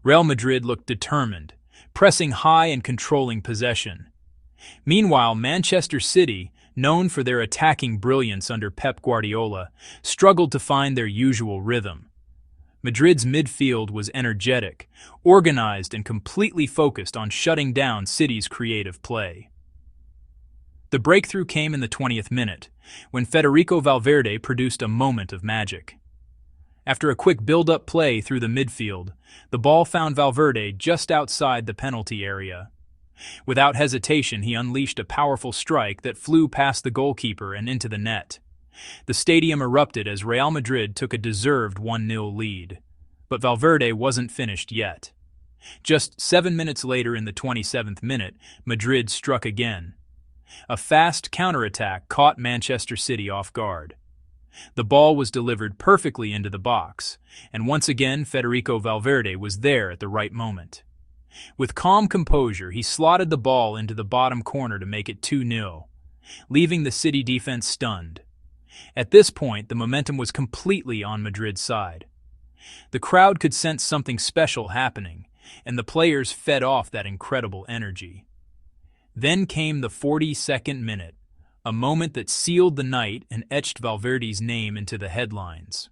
Real Madrid looked determined, pressing high and controlling possession. Meanwhile, Manchester City, known for their attacking brilliance under Pep Guardiola, struggled to find their usual rhythm. Madrid's midfield was energetic, organized, and completely focused on shutting down City's creative play. The breakthrough came in the 20th minute, when Federico Valverde produced a moment of magic. After a quick build-up play through the midfield, the ball found Valverde just outside the penalty area. Without hesitation, he unleashed a powerful strike that flew past the goalkeeper and into the net. The stadium erupted as Real Madrid took a deserved 1-0 lead. But Valverde wasn't finished yet. Just 7 minutes later, in the 27th minute, Madrid struck again. A fast counterattack caught Manchester City off guard. The ball was delivered perfectly into the box, and once again Federico Valverde was there at the right moment. With calm composure, he slotted the ball into the bottom corner to make it 2-0, leaving the City defense stunned. At this point, the momentum was completely on Madrid's side. The crowd could sense something special happening, and the players fed off that incredible energy. Then came the 42nd minute, a moment that sealed the night and etched Valverde's name into the headlines.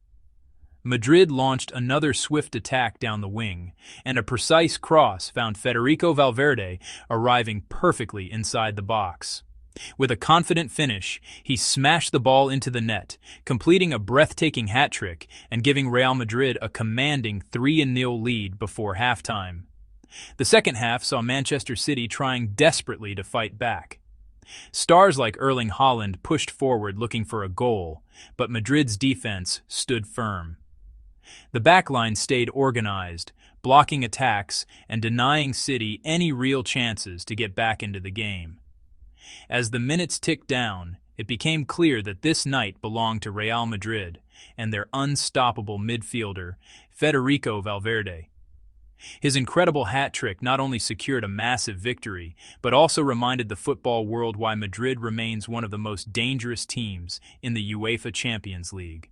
Madrid launched another swift attack down the wing, and a precise cross found Federico Valverde arriving perfectly inside the box. With a confident finish, he smashed the ball into the net, completing a breathtaking hat-trick and giving Real Madrid a commanding 3-0 lead before halftime. The second half saw Manchester City trying desperately to fight back. Stars like Erling Haaland pushed forward looking for a goal, but Madrid's defense stood firm. The backline stayed organized, blocking attacks and denying City any real chances to get back into the game. As the minutes ticked down, it became clear that this night belonged to Real Madrid and their unstoppable midfielder, Federico Valverde. His incredible hat-trick not only secured a massive victory, but also reminded the football world why Madrid remains one of the most dangerous teams in the UEFA Champions League.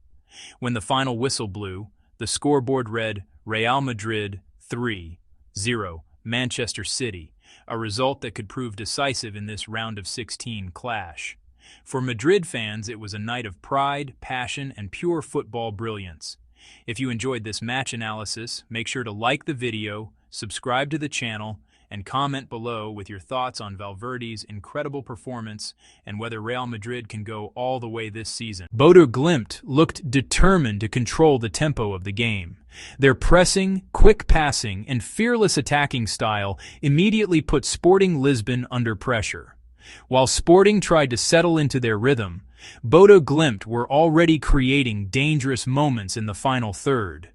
When the final whistle blew, the scoreboard read Real Madrid 3-0 Manchester City, a result that could prove decisive in this round of 16 clash. For Madrid fans, it was a night of pride, passion, and pure football brilliance. If you enjoyed this match analysis, make sure to like the video, subscribe to the channel, and comment below with your thoughts on Valverde's incredible performance and whether Real Madrid can go all the way this season. Bodo Glimt looked determined to control the tempo of the game. Their pressing, quick passing, and fearless attacking style immediately put Sporting Lisbon under pressure. While Sporting tried to settle into their rhythm, Bodo Glimt were already creating dangerous moments in the final third.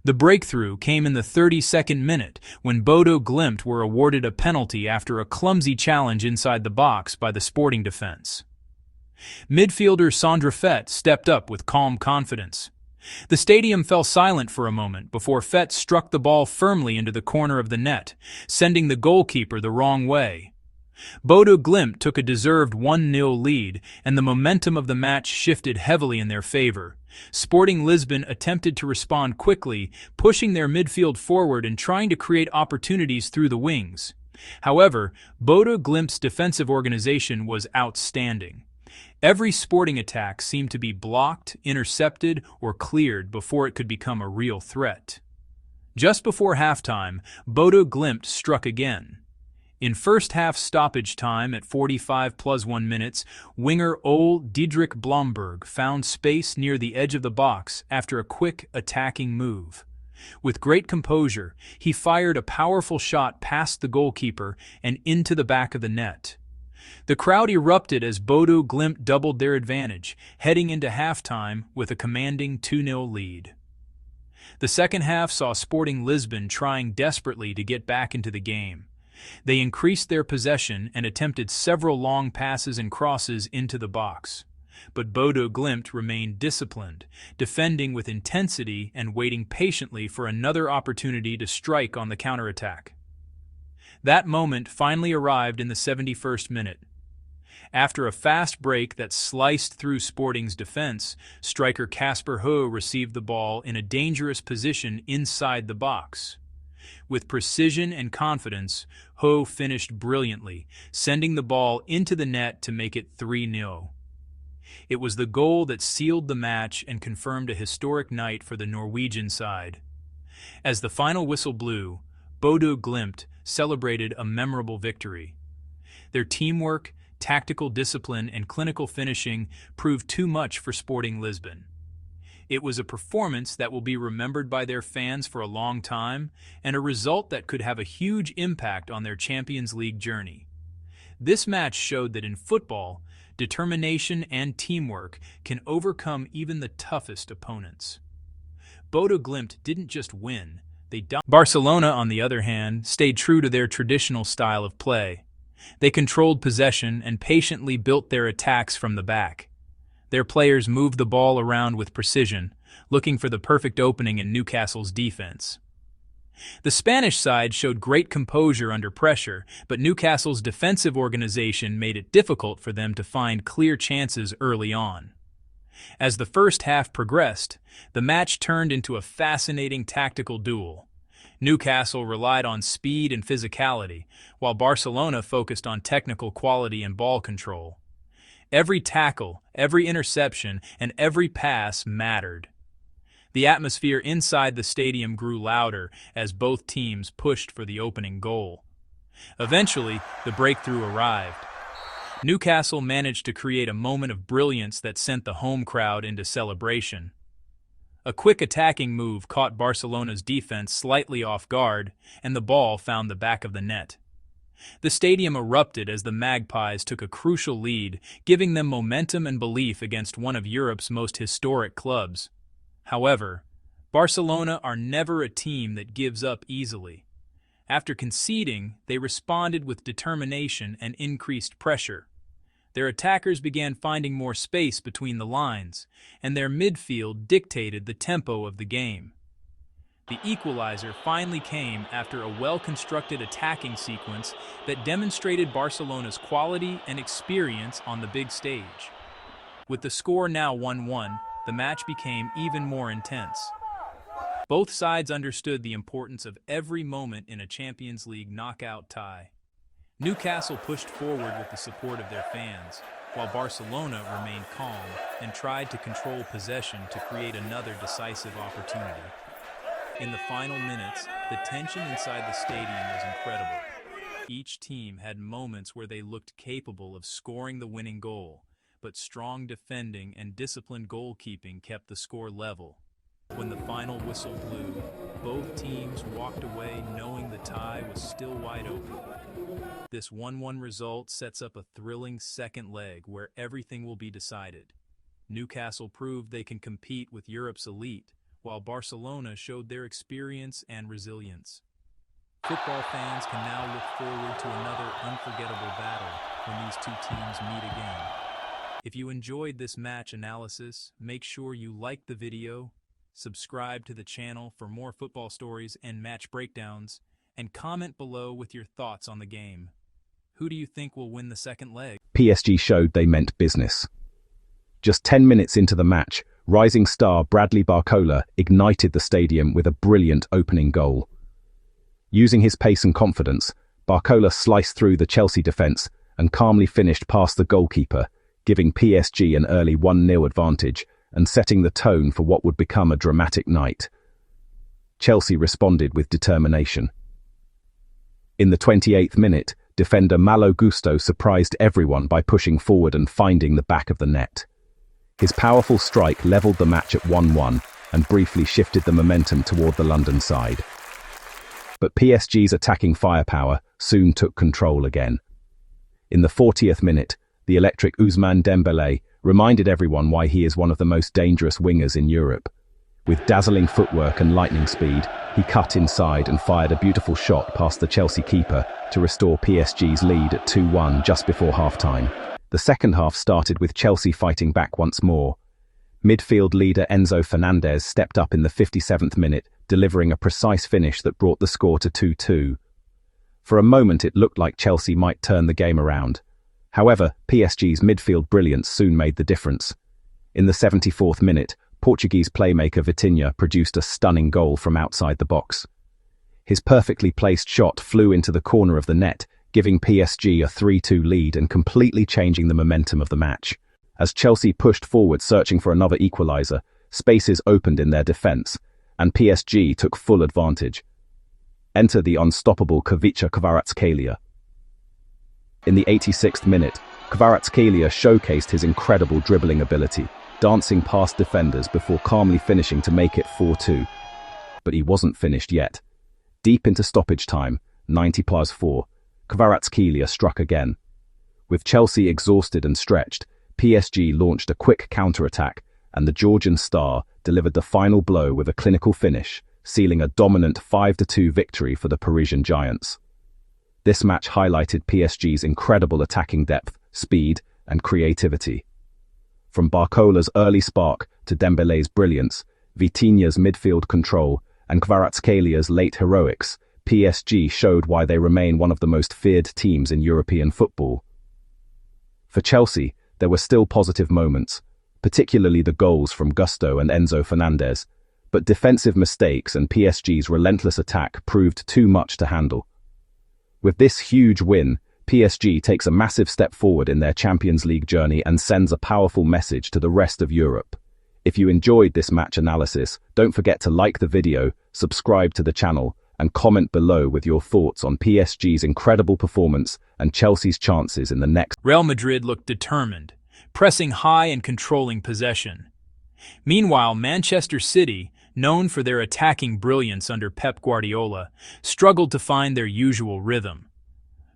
The breakthrough came in the 32nd minute when Bodo Glimt were awarded a penalty after a clumsy challenge inside the box by the Sporting defense. Midfielder Sandra Fett stepped up with calm confidence. The stadium fell silent for a moment before Fett struck the ball firmly into the corner of the net, sending the goalkeeper the wrong way. Bodo Glimt took a deserved 1-0 lead, and the momentum of the match shifted heavily in their favor. Sporting Lisbon attempted to respond quickly, pushing their midfield forward and trying to create opportunities through the wings. However, Bodo Glimt's defensive organization was outstanding. Every Sporting attack seemed to be blocked, intercepted, or cleared before it could become a real threat. Just before halftime, Bodo Glimt struck again. In first-half stoppage time at 45+1 minutes, winger Ole Diedrich Blomberg found space near the edge of the box after a quick attacking move. With great composure, he fired a powerful shot past the goalkeeper and into the back of the net. The crowd erupted as Bodo Glimt doubled their advantage, heading into halftime with a commanding 2-0 lead. The second half saw Sporting Lisbon trying desperately to get back into the game. They increased their possession and attempted several long passes and crosses into the box. But Bodo Glimt remained disciplined, defending with intensity and waiting patiently for another opportunity to strike on the counterattack. That moment finally arrived in the 71st minute. After a fast break that sliced through Sporting's defense, striker Kasper Ho received the ball in a dangerous position inside the box. With precision and confidence, Ho finished brilliantly, sending the ball into the net to make it 3-0. It was the goal that sealed the match and confirmed a historic night for the Norwegian side. As the final whistle blew, Bodø Glimt celebrated a memorable victory. Their teamwork, tactical discipline, and clinical finishing proved too much for Sporting Lisbon. It was a performance that will be remembered by their fans for a long time, and a result that could have a huge impact on their Champions League journey. This match showed that in football, determination and teamwork can overcome even the toughest opponents. Bodø Glimt didn't just win, they dominated. Barcelona, on the other hand, stayed true to their traditional style of play. They controlled possession and patiently built their attacks from the back. Their players moved the ball around with precision, looking for the perfect opening in Newcastle's defense. The Spanish side showed great composure under pressure, but Newcastle's defensive organization made it difficult for them to find clear chances early on. As the first half progressed, the match turned into a fascinating tactical duel. Newcastle relied on speed and physicality, while Barcelona focused on technical quality and ball control. Every tackle, every interception, and every pass mattered. The atmosphere inside the stadium grew louder as both teams pushed for the opening goal. Eventually, the breakthrough arrived. Newcastle managed to create a moment of brilliance that sent the home crowd into celebration. A quick attacking move caught Barcelona's defense slightly off guard, and the ball found the back of the net. The stadium erupted as the Magpies took a crucial lead, giving them momentum and belief against one of Europe's most historic clubs. However, Barcelona are never a team that gives up easily. After conceding, they responded with determination and increased pressure. Their attackers began finding more space between the lines, and their midfield dictated the tempo of the game. The equalizer finally came after a well-constructed attacking sequence that demonstrated Barcelona's quality and experience on the big stage. With the score now 1-1, the match became even more intense. Both sides understood the importance of every moment in a Champions League knockout tie. Newcastle pushed forward with the support of their fans, while Barcelona remained calm and tried to control possession to create another decisive opportunity. In the final minutes, the tension inside the stadium was incredible. Each team had moments where they looked capable of scoring the winning goal, but strong defending and disciplined goalkeeping kept the score level. When the final whistle blew, both teams walked away knowing the tie was still wide open. This 1-1 result sets up a thrilling second leg where everything will be decided. Newcastle proved they can compete with Europe's elite, while Barcelona showed their experience and resilience. Football fans can now look forward to another unforgettable battle when these two teams meet again. If you enjoyed this match analysis, make sure you like the video, subscribe to the channel for more football stories and match breakdowns, and comment below with your thoughts on the game. Who do you think will win the second leg? PSG showed they meant business. Just 10 minutes into the match, rising star Bradley Barcola ignited the stadium with a brilliant opening goal. Using his pace and confidence, Barcola sliced through the Chelsea defence and calmly finished past the goalkeeper, giving PSG an early 1-0 advantage and setting the tone for what would become a dramatic night. Chelsea responded with determination. In the 28th minute, defender Malo Gusto surprised everyone by pushing forward and finding the back of the net. His powerful strike levelled the match at 1-1 and briefly shifted the momentum toward the London side. But PSG's attacking firepower soon took control again. In the 40th minute, the electric Ousmane Dembélé reminded everyone why he is one of the most dangerous wingers in Europe. With dazzling footwork and lightning speed, he cut inside and fired a beautiful shot past the Chelsea keeper to restore PSG's lead at 2-1 just before half-time. The second half started with Chelsea fighting back once more. Midfield leader Enzo Fernandez stepped up in the 57th minute, delivering a precise finish that brought the score to 2-2. For a moment it looked like Chelsea might turn the game around. However, PSG's midfield brilliance soon made the difference. In the 74th minute, Portuguese playmaker Vitinha produced a stunning goal from outside the box. His perfectly placed shot flew into the corner of the net, giving PSG a 3-2 lead and completely changing the momentum of the match. As Chelsea pushed forward searching for another equaliser, spaces opened in their defence, and PSG took full advantage. Enter the unstoppable Ivica Kvaratskhelia. In the 86th minute, Kvaratskhelia showcased his incredible dribbling ability, dancing past defenders before calmly finishing to make it 4-2. But he wasn't finished yet. Deep into stoppage time, 90+4, Kvaratskhelia struck again. With Chelsea exhausted and stretched, PSG launched a quick counter-attack, and the Georgian star delivered the final blow with a clinical finish, sealing a dominant 5-2 victory for the Parisian Giants. This match highlighted PSG's incredible attacking depth, speed, and creativity. From Barcola's early spark to Dembele's brilliance, Vitinha's midfield control, and Kvaratskelia's late heroics, PSG showed why they remain one of the most feared teams in European football. For Chelsea, there were still positive moments, particularly the goals from Gusto and Enzo Fernandez, but defensive mistakes and PSG's relentless attack proved too much to handle. With this huge win, PSG takes a massive step forward in their Champions League journey and sends a powerful message to the rest of Europe. If you enjoyed this match analysis, don't forget to like the video, subscribe to the channel, and comment below with your thoughts on PSG's incredible performance and Chelsea's chances in the next. Real Madrid looked determined, pressing high and controlling possession. Meanwhile, Manchester City, known for their attacking brilliance under Pep Guardiola, struggled to find their usual rhythm.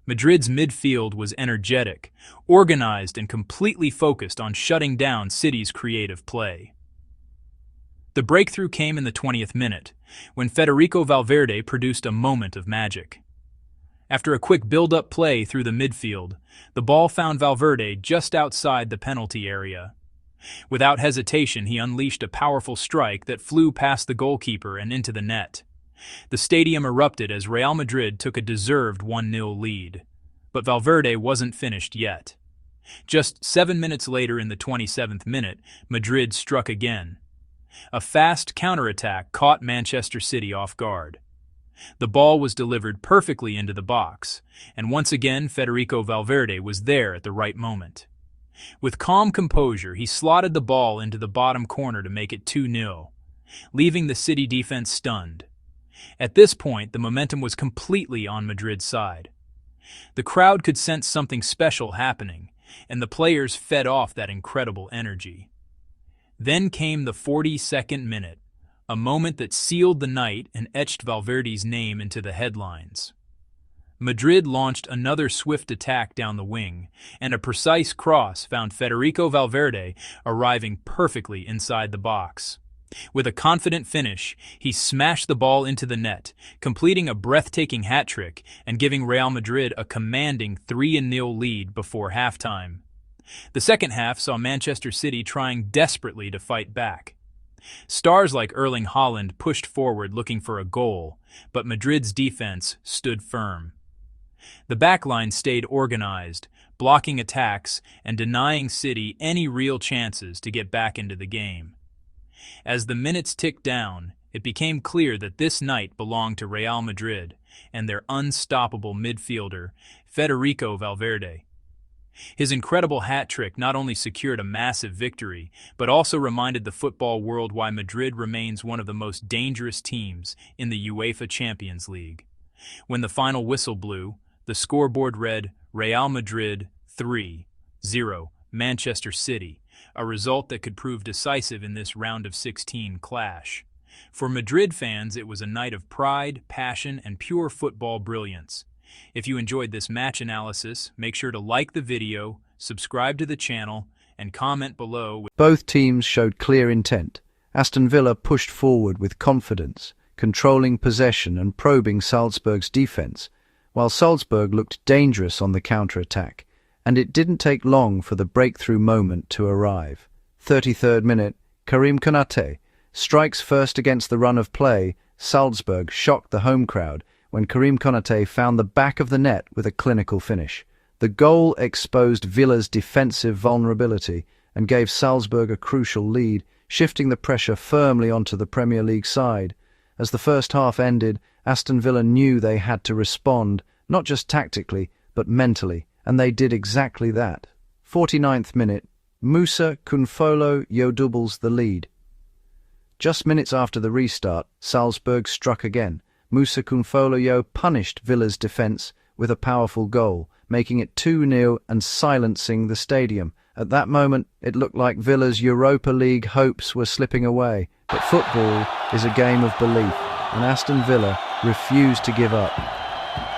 Madrid's midfield was energetic, organized, and completely focused on shutting down City's creative play. The breakthrough came in the 20th minute, when Federico Valverde produced a moment of magic. After a quick build-up play through the midfield, the ball found Valverde just outside the penalty area. Without hesitation, he unleashed a powerful strike that flew past the goalkeeper and into the net. The stadium erupted as Real Madrid took a deserved 1-0 lead. But Valverde wasn't finished yet. Just 7 minutes later, in the 27th minute, Madrid struck again. A fast counterattack caught Manchester City off guard. The ball was delivered perfectly into the box, and once again Federico Valverde was there at the right moment. With calm composure, he slotted the ball into the bottom corner to make it 2-0, leaving the City defense stunned. At this point, the momentum was completely on Madrid's side. The crowd could sense something special happening, and the players fed off that incredible energy. Then came the 42nd minute, a moment that sealed the night and etched Valverde's name into the headlines. Madrid launched another swift attack down the wing, and a precise cross found Federico Valverde arriving perfectly inside the box. With a confident finish, he smashed the ball into the net, completing a breathtaking hat-trick and giving Real Madrid a commanding 3-0 lead before halftime. The second half saw Manchester City trying desperately to fight back. Stars like Erling Haaland pushed forward looking for a goal, but Madrid's defense stood firm. The backline stayed organized, blocking attacks and denying City any real chances to get back into the game. As the minutes ticked down, it became clear that this night belonged to Real Madrid and their unstoppable midfielder, Federico Valverde. His incredible hat-trick not only secured a massive victory, but also reminded the football world why Madrid remains one of the most dangerous teams in the UEFA Champions League. When the final whistle blew, the scoreboard read Real Madrid 3-0, Manchester City, a result that could prove decisive in this round of 16 clash. For Madrid fans, it was a night of pride, passion, and pure football brilliance. If you enjoyed this match analysis, make sure to like the video, subscribe to the channel, and comment below. Both teams showed clear intent. Aston Villa pushed forward with confidence, controlling possession and probing Salzburg's defense, while Salzburg looked dangerous on the counter-attack, and it didn't take long for the breakthrough moment to arrive. 33rd minute, Karim Konate strikes first against the run of play. Salzburg shocked the home crowd when Karim Konate found the back of the net with a clinical finish. The goal exposed Villa's defensive vulnerability and gave Salzburg a crucial lead, shifting the pressure firmly onto the Premier League side. As the first half ended, Aston Villa knew they had to respond, not just tactically, but mentally, and they did exactly that. 49th minute, Musa Kunfolo Yo doubles the lead. Just minutes after the restart, Salzburg struck again. Musa Kunfolo Yo punished Villa's defence with a powerful goal, making it 2-0 and silencing the stadium. At that moment, it looked like Villa's Europa League hopes were slipping away. But football is a game of belief, and Aston Villa refused to give up.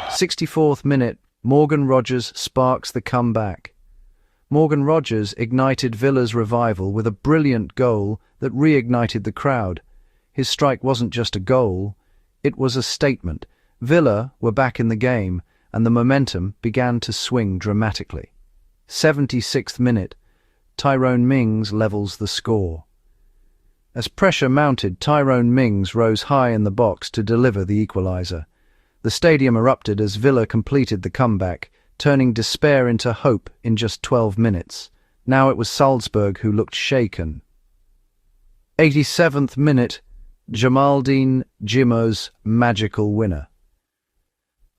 64th minute, Morgan Rogers sparks the comeback. Morgan Rogers ignited Villa's revival with a brilliant goal that reignited the crowd. His strike wasn't just a goal, it was a statement. Villa were back in the game, and the momentum began to swing dramatically. 76th minute, Tyrone Mings levels the score. As pressure mounted, Tyrone Mings rose high in the box to deliver the equaliser. The stadium erupted as Villa completed the comeback, turning despair into hope in just 12 minutes. Now it was Salzburg who looked shaken. 87th minute, Jamaldine Jimo's magical winner.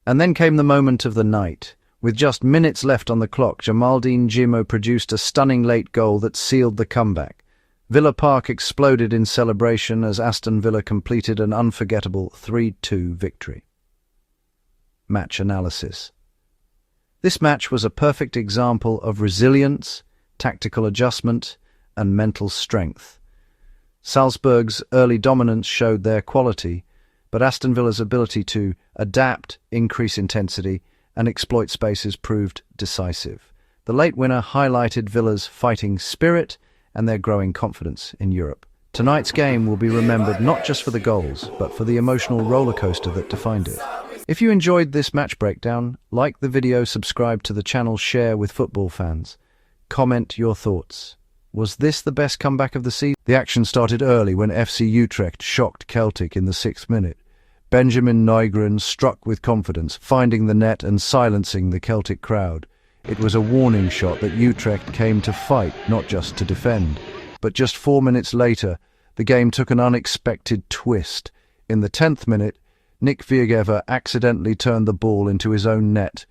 And then came the moment of the night. With just minutes left on the clock, Jamaldine Jimo produced a stunning late goal that sealed the comeback. Villa Park exploded in celebration as Aston Villa completed an unforgettable 3-2 victory. Match analysis. This match was a perfect example of resilience, tactical adjustment, and mental strength. Salzburg's early dominance showed their quality, but Aston Villa's ability to adapt, increase intensity, and exploit spaces proved decisive. The late winner highlighted Villa's fighting spirit and their growing confidence in Europe. Tonight's game will be remembered not just for the goals, but for the emotional rollercoaster that defined it. If you enjoyed this match breakdown, like the video, subscribe to the channel, share with football fans. Comment your thoughts. Was this the best comeback of the season? The action started early when FC Utrecht shocked Celtic in the 6th minute. Benjamin Nygren struck with confidence, finding the net and silencing the Celtic crowd. It was a warning shot that Utrecht came to fight, not just to defend. But just 4 minutes later, the game took an unexpected twist. In the 10th minute, Nick Viergever accidentally turned the ball into his own net.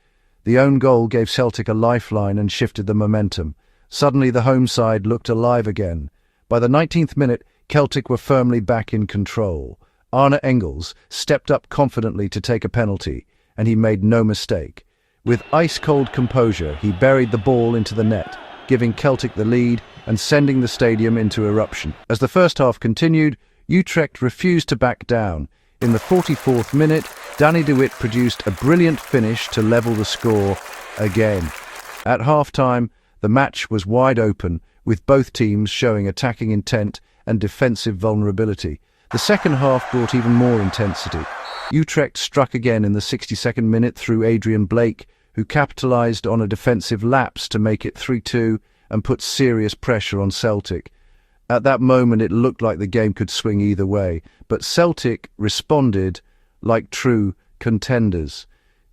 The own goal gave Celtic a lifeline and shifted the momentum. Suddenly the home side looked alive again. By the 19th minute, Celtic were firmly back in control. Arne Engels stepped up confidently to take a penalty, and he made no mistake. With ice-cold composure, he buried the ball into the net, giving Celtic the lead and sending the stadium into eruption. As the first half continued, Utrecht refused to back down. In the 44th minute, Danny de Wit produced a brilliant finish to level the score again. At half-time, the match was wide open, with both teams showing attacking intent and defensive vulnerability. The second half brought even more intensity. Utrecht struck again in the 62nd minute through Adrian Blake, who capitalised on a defensive lapse to make it 3-2 and put serious pressure on Celtic. At that moment, it looked like the game could swing either way, but Celtic responded like true contenders.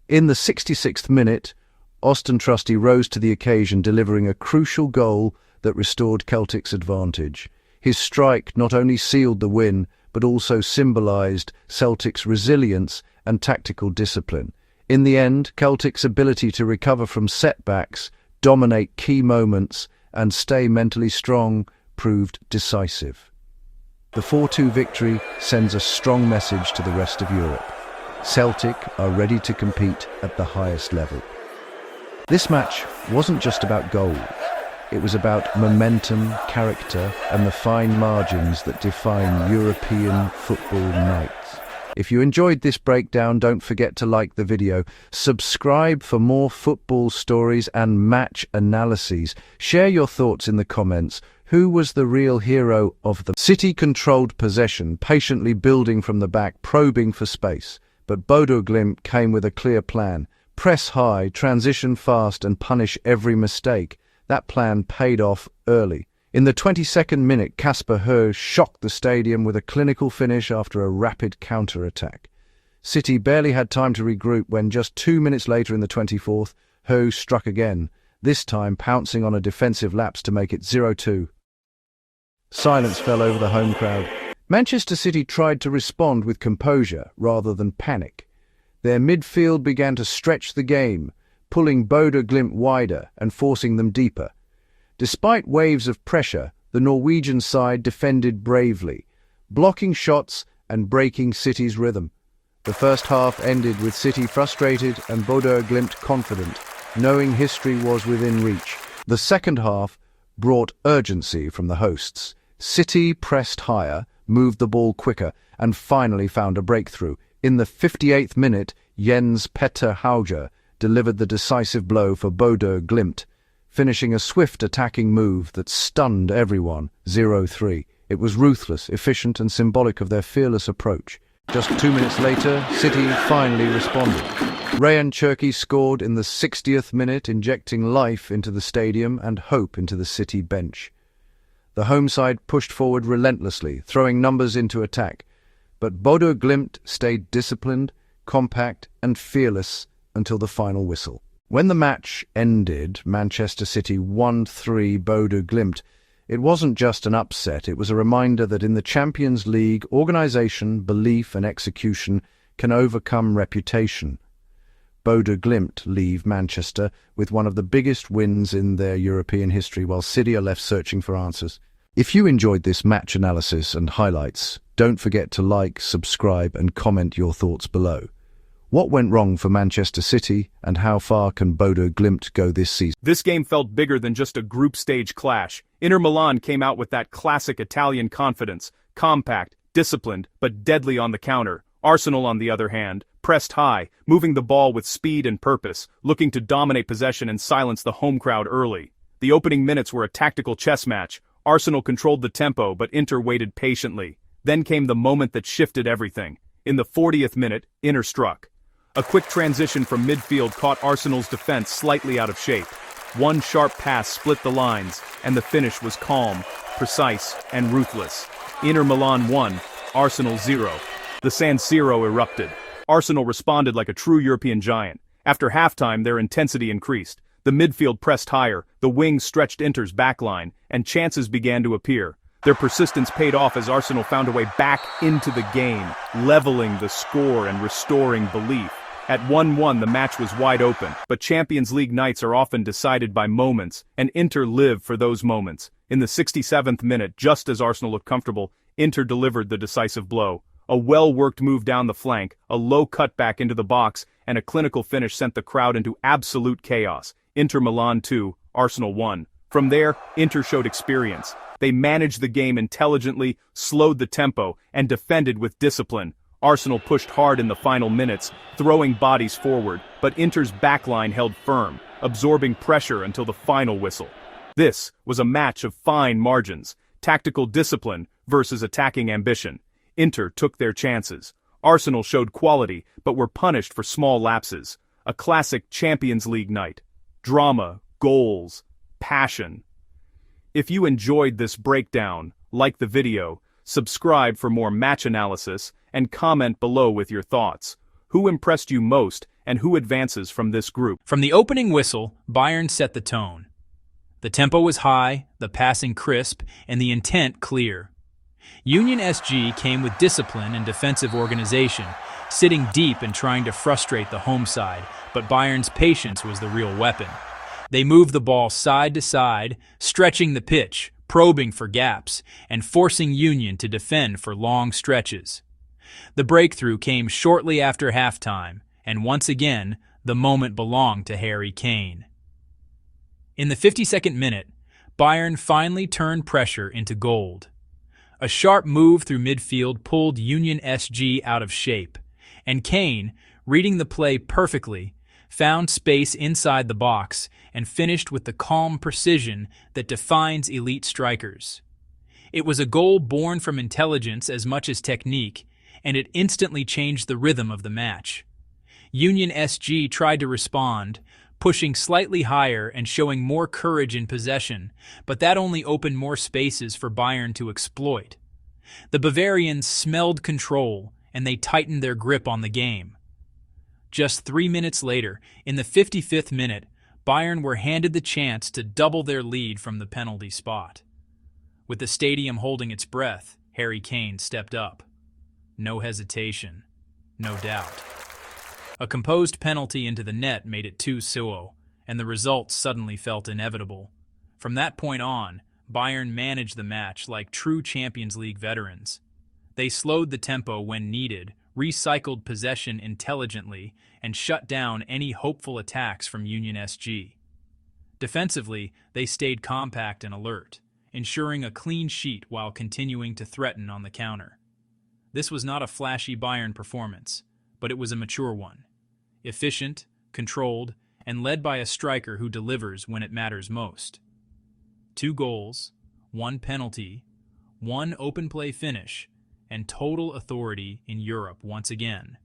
In the 66th minute, Austin Trusty rose to the occasion, delivering a crucial goal that restored Celtic's advantage. His strike not only sealed the win, but also symbolised Celtic's resilience and tactical discipline. In the end, Celtic's ability to recover from setbacks, dominate key moments, and stay mentally strong proved decisive. The 4-2 victory sends a strong message to the rest of Europe. Celtic are ready to compete at the highest level. This match wasn't just about goals. It was about momentum, character, and the fine margins that define European football nights. If you enjoyed this breakdown, don't forget to like the video, subscribe for more football stories and match analyses. Share your thoughts in the comments. Who was the real hero of the City? Controlled possession, patiently building from the back, probing for space. But Bodo Glimt came with a clear plan. Press high, transition fast, and punish every mistake. That plan paid off early. In the 22nd minute, Kasper Höö shocked the stadium with a clinical finish after a rapid counter-attack. City barely had time to regroup when just 2 minutes later in the 24th, Höö struck again, this time pouncing on a defensive lapse to make it 0-2. Silence fell over the home crowd. Manchester City tried to respond with composure rather than panic. Their midfield began to stretch the game, pulling Bodo Glimt wider and forcing them deeper. Despite waves of pressure, the Norwegian side defended bravely, blocking shots and breaking City's rhythm. The first half ended with City frustrated and Bodo Glimt confident, knowing history was within reach. The second half brought urgency from the hosts. City pressed higher, moved the ball quicker, and finally found a breakthrough. In the 58th minute, Jens Petter Hauger delivered the decisive blow for Bodo Glimt, finishing a swift attacking move that stunned everyone. 0-3. It was ruthless, efficient, and symbolic of their fearless approach. Just 2 minutes later, City finally responded. Rayan Cherki scored in the 60th minute, injecting life into the stadium and hope into the City bench. The home side pushed forward relentlessly, throwing numbers into attack, but Bodo Glimt stayed disciplined, compact, and fearless until the final whistle. When the match ended, Manchester City 1-3 Bodo Glimt. It wasn't just an upset, it was a reminder that in the Champions League, organisation, belief and execution can overcome reputation. Bodo Glimt leave Manchester with one of the biggest wins in their European history, while City are left searching for answers. If you enjoyed this match analysis and highlights, don't forget to like, subscribe and comment your thoughts below. What went wrong for Manchester City, and how far can Bodo Glimt go this season? This game felt bigger than just a group stage clash. Inter Milan came out with that classic Italian confidence, compact, disciplined, but deadly on the counter. Arsenal, on the other hand, pressed high, moving the ball with speed and purpose, looking to dominate possession and silence the home crowd early. The opening minutes were a tactical chess match. Arsenal controlled the tempo, but Inter waited patiently. Then came the moment that shifted everything. In the 40th minute, Inter struck. A quick transition from midfield caught Arsenal's defense slightly out of shape. One sharp pass split the lines, and the finish was calm, precise, and ruthless. Inter Milan 1, Arsenal 0. The San Siro erupted. Arsenal responded like a true European giant. After halftime, their intensity increased. The midfield pressed higher, the wings stretched Inter's backline, and chances began to appear. Their persistence paid off as Arsenal found a way back into the game, leveling the score and restoring belief. At 1-1, the match was wide open, but Champions League nights are often decided by moments, and Inter lived for those moments. In the 67th minute, just as Arsenal looked comfortable, Inter delivered the decisive blow. A well-worked move down the flank, a low cutback into the box, and a clinical finish sent the crowd into absolute chaos. Inter Milan 2, Arsenal 1. From there, Inter showed experience. They managed the game intelligently, slowed the tempo, and defended with discipline. Arsenal pushed hard in the final minutes, throwing bodies forward, but Inter's backline held firm, absorbing pressure until the final whistle. This was a match of fine margins, tactical discipline versus attacking ambition. Inter took their chances. Arsenal showed quality, but were punished for small lapses. A classic Champions League night. Drama, goals, passion. If you enjoyed this breakdown, like the video, subscribe for more match analysis, and comment below with your thoughts. Who impressed you most, and who advances from this group? From the opening whistle, Bayern set the tone. The tempo was high, the passing crisp, and the intent clear. Union SG came with discipline and defensive organization, sitting deep and trying to frustrate the home side, but Bayern's patience was the real weapon. They moved the ball side to side, stretching the pitch, probing for gaps, and forcing Union to defend for long stretches. The breakthrough came shortly after halftime, and once again, the moment belonged to Harry Kane. In the 52nd minute, Bayern finally turned pressure into gold. A sharp move through midfield pulled Union SG out of shape, and Kane, reading the play perfectly, found space inside the box and finished with the calm precision that defines elite strikers. It was a goal born from intelligence as much as technique, and it instantly changed the rhythm of the match. Union SG tried to respond, pushing slightly higher and showing more courage in possession, but that only opened more spaces for Bayern to exploit. The Bavarians smelled control, and they tightened their grip on the game. Just 3 minutes later, in the 55th minute, Bayern were handed the chance to double their lead from the penalty spot. With the stadium holding its breath, Harry Kane stepped up. No hesitation, no doubt. A composed penalty into the net made it 2-0, and the result suddenly felt inevitable. From that point on, Bayern managed the match like true Champions League veterans. They slowed the tempo when needed, recycled possession intelligently, and shut down any hopeful attacks from Union SG. Defensively, they stayed compact and alert, ensuring a clean sheet while continuing to threaten on the counter. This was not a flashy Bayern performance, but it was a mature one. Efficient, controlled, and led by a striker who delivers when it matters most. 2 goals, 1 penalty, 1 open play finish, and total authority in Europe once again.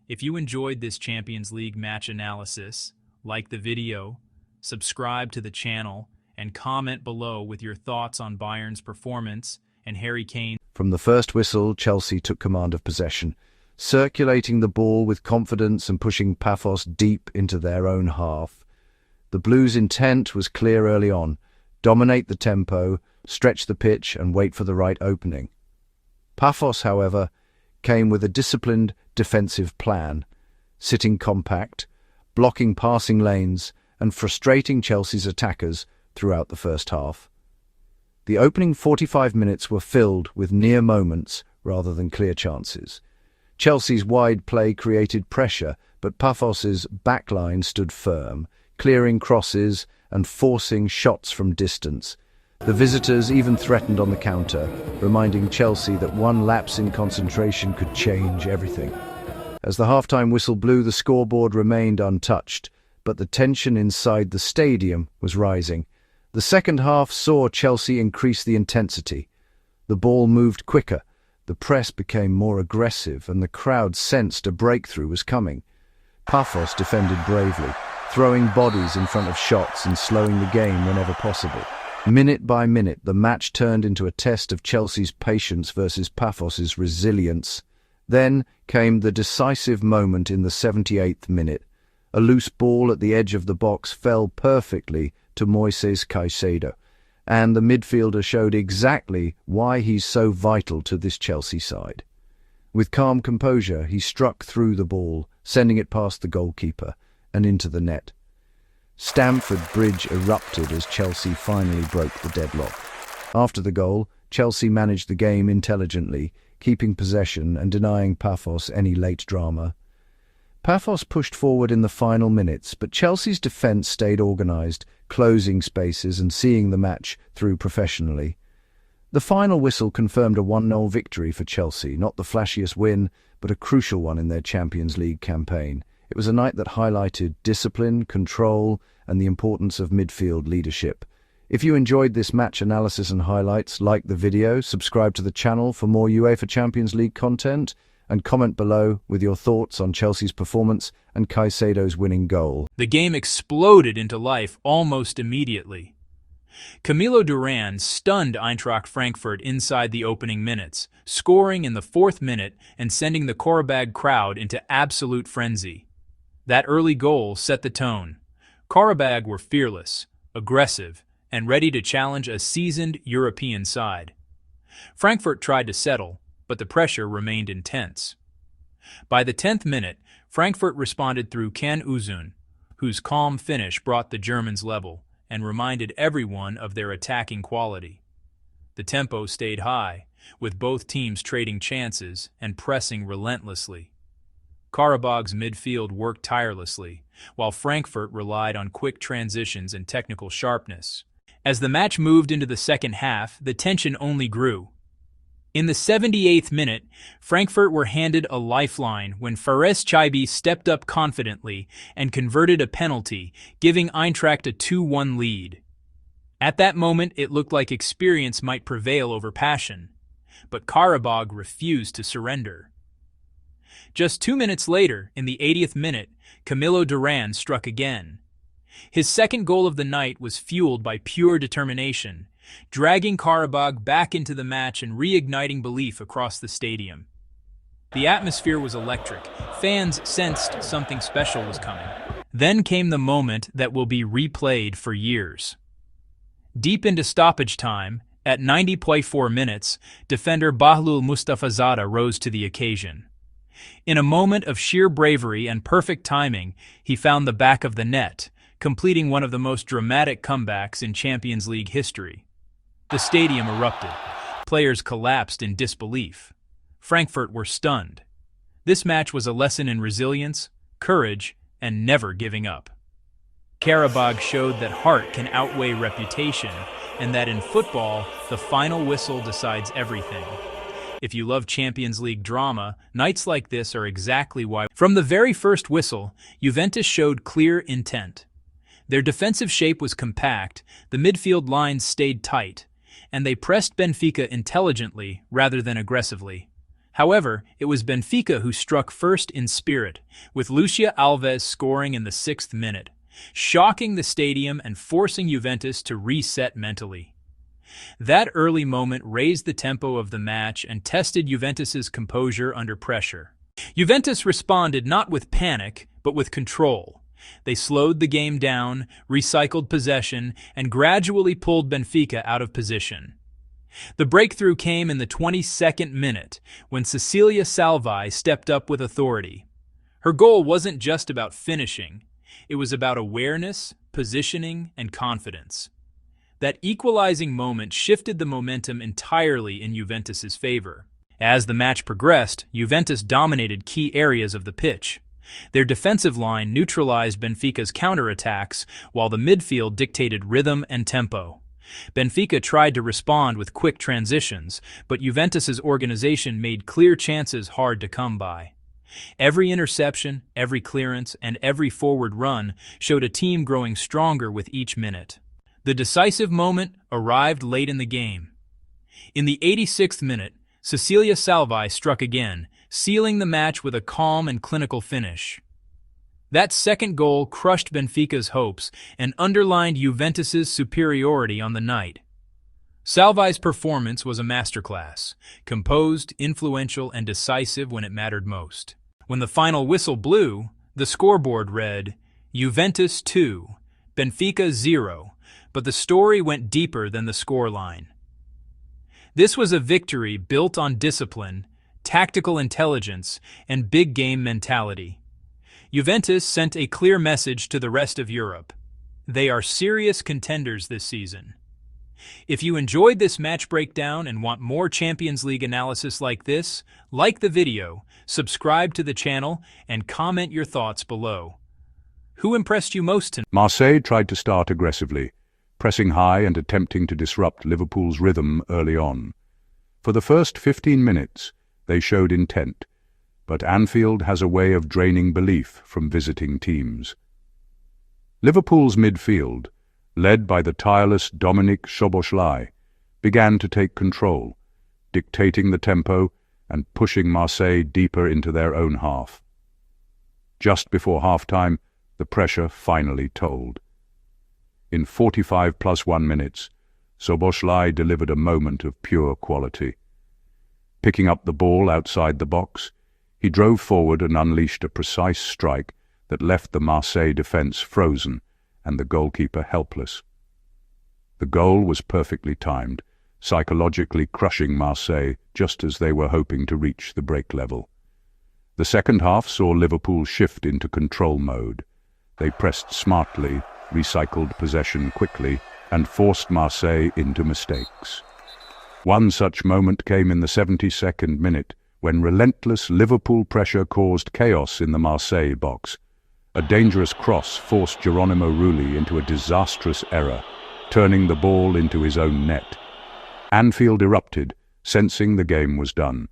If you enjoyed this Champions League match analysis, like the video, subscribe to the channel, and comment below with your thoughts on Bayern's performance and Harry Kane. From the first whistle, Chelsea took command of possession, circulating the ball with confidence and pushing Paphos deep into their own half. The Blues' intent was clear early on: dominate the tempo, stretch the pitch, and wait for the right opening. Paphos, however, came with a disciplined defensive plan, sitting compact, blocking passing lanes, and frustrating Chelsea's attackers throughout the first half. The opening 45 minutes were filled with near moments rather than clear chances. Chelsea's wide play created pressure, but Paphos's backline stood firm, clearing crosses and forcing shots from distance. The visitors even threatened on the counter, reminding Chelsea that one lapse in concentration could change everything. As the halftime whistle blew, the scoreboard remained untouched, but the tension inside the stadium was rising. The second half saw Chelsea increase the intensity. The ball moved quicker, the press became more aggressive, and the crowd sensed a breakthrough was coming. Paphos defended bravely, throwing bodies in front of shots and slowing the game whenever possible. Minute by minute, the match turned into a test of Chelsea's patience versus Paphos's resilience. Then came the decisive moment in the 78th minute. A loose ball at the edge of the box fell perfectly to Moises Caicedo, and the midfielder showed exactly why he's so vital to this Chelsea side. With calm composure, he struck through the ball, sending it past the goalkeeper and into the net. Stamford Bridge erupted as Chelsea finally broke the deadlock. After the goal, Chelsea managed the game intelligently, keeping possession and denying Paphos any late drama. Paphos pushed forward in the final minutes, but Chelsea's defence stayed organised, closing spaces and seeing the match through professionally. The final whistle confirmed a 1-0 victory for Chelsea, not the flashiest win, but a crucial one in their Champions League campaign. It was a night that highlighted discipline, control, and the importance of midfield leadership. If you enjoyed this match analysis and highlights, like the video, subscribe to the channel for more UEFA Champions League content, and comment below with your thoughts on Chelsea's performance and Caicedo's winning goal. The game exploded into life almost immediately. Camilo Duran stunned Eintracht Frankfurt inside the opening minutes, scoring in the 4th minute and sending the Qarabag crowd into absolute frenzy. That early goal set the tone. Qarabag were fearless, aggressive, and ready to challenge a seasoned European side. Frankfurt tried to settle, but the pressure remained intense. By the 10th minute, Frankfurt responded through Can Uzun, whose calm finish brought the Germans level and reminded everyone of their attacking quality. The tempo stayed high, with both teams trading chances and pressing relentlessly. Qarabag's midfield worked tirelessly, while Frankfurt relied on quick transitions and technical sharpness. As the match moved into the second half, the tension only grew. In the 78th minute, Frankfurt were handed a lifeline when Fares Chibi stepped up confidently and converted a penalty, giving Eintracht a 2-1 lead. At that moment, it looked like experience might prevail over passion, but Qarabag refused to surrender. Just 2 minutes later, in the 80th minute, Camilo Duran struck again. His second goal of the night was fueled by pure determination, dragging Qarabag back into the match and reigniting belief across the stadium. The atmosphere was electric. Fans sensed something special was coming. Then came the moment that will be replayed for years. Deep into stoppage time, At 90+4 minutes, defender Bahlul Mustafazadeh rose to the occasion. In a moment of sheer bravery and perfect timing, he found the back of the net, completing one of the most dramatic comebacks in Champions League history. The stadium erupted. Players collapsed in disbelief. Frankfurt were stunned. This match was a lesson in resilience, courage, and never giving up. Karabag showed that heart can outweigh reputation, and that in football, the final whistle decides everything. If you love Champions League drama, nights like this are exactly why. From the very first whistle, Juventus showed clear intent. Their defensive shape was compact, the midfield lines stayed tight, and they pressed Benfica intelligently rather than aggressively. However, it was Benfica who struck first in spirit, with Lucia Alves scoring in the 6th minute, shocking the stadium and forcing Juventus to reset mentally. That early moment raised the tempo of the match and tested Juventus's composure under pressure. Juventus responded not with panic, but with control. They slowed the game down, recycled possession, and gradually pulled Benfica out of position. The breakthrough came in the 22nd minute, when Cecilia Salvi stepped up with authority. Her goal wasn't just about finishing, it was about awareness, positioning, and confidence. That equalizing moment shifted the momentum entirely in Juventus's favor. As the match progressed, Juventus dominated key areas of the pitch. Their defensive line neutralized Benfica's counterattacks, while the midfield dictated rhythm and tempo. Benfica tried to respond with quick transitions, but Juventus's organization made clear chances hard to come by. Every interception, every clearance, and every forward run showed a team growing stronger with each minute. The decisive moment arrived late in the game. In the 86th minute, Cecilia Salvi struck again, sealing the match with a calm and clinical finish. That second goal crushed Benfica's hopes and underlined Juventus's superiority on the night. Salvi's performance was a masterclass, composed, influential, and decisive when it mattered most. When the final whistle blew, the scoreboard read, Juventus 2, Benfica 0, but the story went deeper than the scoreline. This was a victory built on discipline, tactical intelligence, and big game mentality. Juventus sent a clear message to the rest of Europe. They are serious contenders this season. If you enjoyed this match breakdown and want more Champions League analysis like this, like the video, subscribe to the channel, and comment your thoughts below. Who impressed you most tonight? Marseille tried to start aggressively, pressing high and attempting to disrupt Liverpool's rhythm early on. For the first 15 minutes, they showed intent, but Anfield has a way of draining belief from visiting teams. Liverpool's midfield, led by the tireless Dominik Szoboszlai, began to take control, dictating the tempo and pushing Marseille deeper into their own half. Just before half-time, the pressure finally told. In 45+1 minutes, Szoboszlai delivered a moment of pure quality. Picking up the ball outside the box, he drove forward and unleashed a precise strike that left the Marseille defence frozen and the goalkeeper helpless. The goal was perfectly timed, psychologically crushing Marseille just as they were hoping to reach the break level. The second half saw Liverpool shift into control mode. They pressed smartly, recycled possession quickly, and forced Marseille into mistakes. One such moment came in the 72nd minute, when relentless Liverpool pressure caused chaos in the Marseille box. A dangerous cross forced Geronimo Rulli into a disastrous error, turning the ball into his own net. Anfield erupted, sensing the game was done.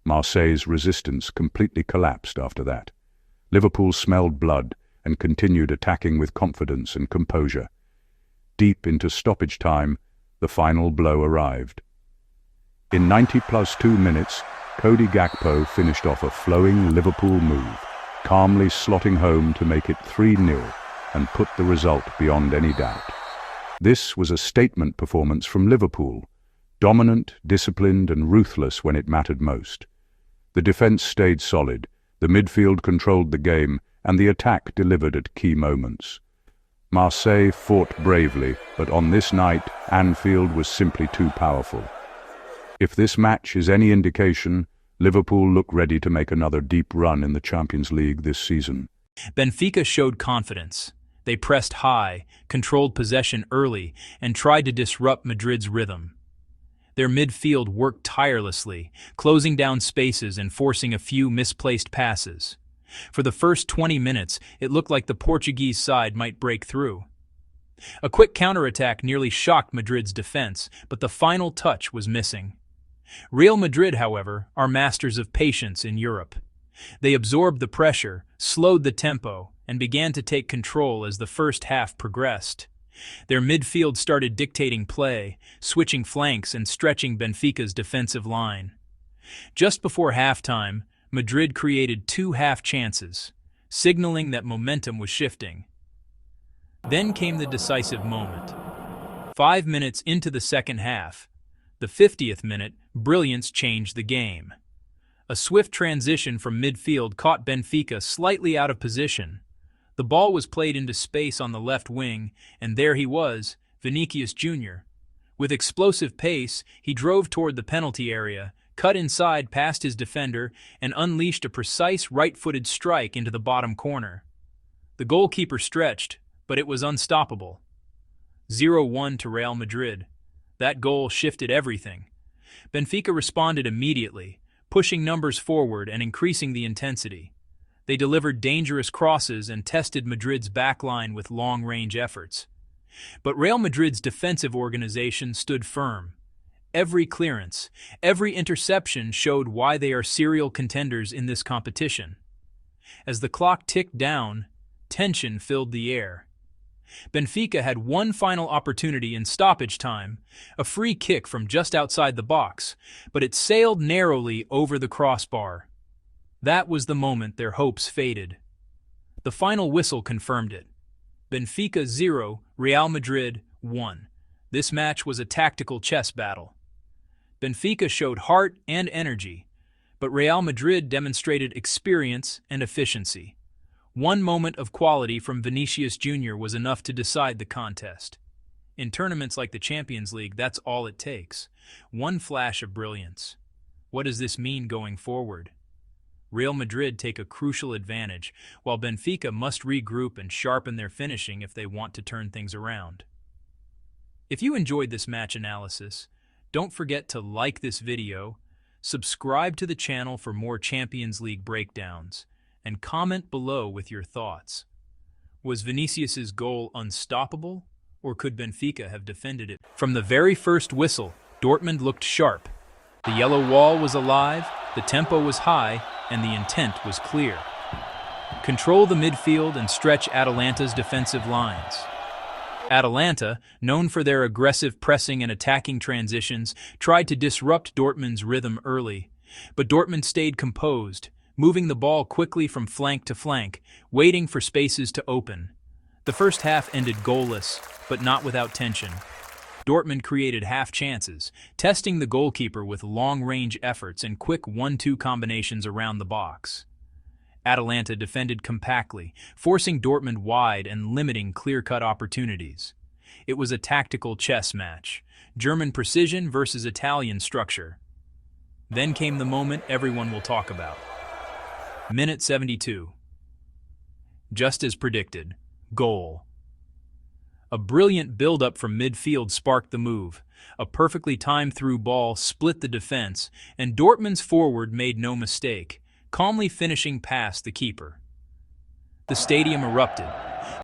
Marseille's resistance completely collapsed after that. Liverpool smelled blood and continued attacking with confidence and composure. Deep into stoppage time, the final blow arrived. In 90+2 minutes, Cody Gakpo finished off a flowing Liverpool move, calmly slotting home to make it 3-0 and put the result beyond any doubt. This was a statement performance from Liverpool, dominant, disciplined, and ruthless when it mattered most. The defence stayed solid, the midfield controlled the game, and the attack delivered at key moments. Marseille fought bravely, but on this night, Anfield was simply too powerful. If this match is any indication, Liverpool look ready to make another deep run in the Champions League this season. Benfica showed confidence. They pressed high, controlled possession early, and tried to disrupt Madrid's rhythm. Their midfield worked tirelessly, closing down spaces and forcing a few misplaced passes. For the first 20 minutes, it looked like the Portuguese side might break through. A quick counterattack nearly shocked Madrid's defense, but the final touch was missing. Real Madrid, however, are masters of patience in Europe. They absorbed the pressure, slowed the tempo, and began to take control as the first half progressed. Their midfield started dictating play, switching flanks and stretching Benfica's defensive line. Just before halftime, Madrid created 2 half chances, signaling that momentum was shifting. Then came the decisive moment. 5 minutes into the second half, the 50th minute, brilliance changed the game. A swift transition from midfield caught Benfica slightly out of position. The ball was played into space on the left wing, and there he was, Vinicius Jr. With explosive pace, he drove toward the penalty area, cut inside past his defender, and unleashed a precise right-footed strike into the bottom corner. The goalkeeper stretched, but it was unstoppable. 0-1 to Real Madrid. That goal shifted everything. Benfica responded immediately, pushing numbers forward and increasing the intensity. They delivered dangerous crosses and tested Madrid's backline with long-range efforts. But Real Madrid's defensive organization stood firm. Every clearance, every interception showed why they are serial contenders in this competition. As the clock ticked down, tension filled the air. Benfica had one final opportunity in stoppage time, a free kick from just outside the box, but it sailed narrowly over the crossbar. That was the moment their hopes faded. The final whistle confirmed it. Benfica 0, Real Madrid 1. This match was a tactical chess battle. Benfica showed heart and energy, but Real Madrid demonstrated experience and efficiency. One moment of quality from Vinicius Jr. was enough to decide the contest. In tournaments like the Champions League, that's all it takes. One flash of brilliance. What does this mean going forward? Real Madrid take a crucial advantage, while Benfica must regroup and sharpen their finishing if they want to turn things around. If you enjoyed this match analysis, don't forget to like this video, subscribe to the channel for more Champions League breakdowns, and comment below with your thoughts. Was Vinicius's goal unstoppable, or could Benfica have defended it? From the very first whistle, Dortmund looked sharp. The yellow wall was alive, the tempo was high, and the intent was clear. Control the midfield and stretch Atalanta's defensive lines. Atalanta, known for their aggressive pressing and attacking transitions, tried to disrupt Dortmund's rhythm early, but Dortmund stayed composed, moving the ball quickly from flank to flank, waiting for spaces to open. The first half ended goalless, but not without tension. Dortmund created half chances, testing the goalkeeper with long-range efforts and quick 1-2 combinations around the box. Atalanta defended compactly, forcing Dortmund wide and limiting clear-cut opportunities. It was a tactical chess match, German precision versus Italian structure. Then came the moment everyone will talk about. Minute 72. Just as predicted, goal. A brilliant build-up from midfield sparked the move. A perfectly timed through ball split the defense, and Dortmund's forward made no mistake, calmly finishing past the keeper. The stadium erupted.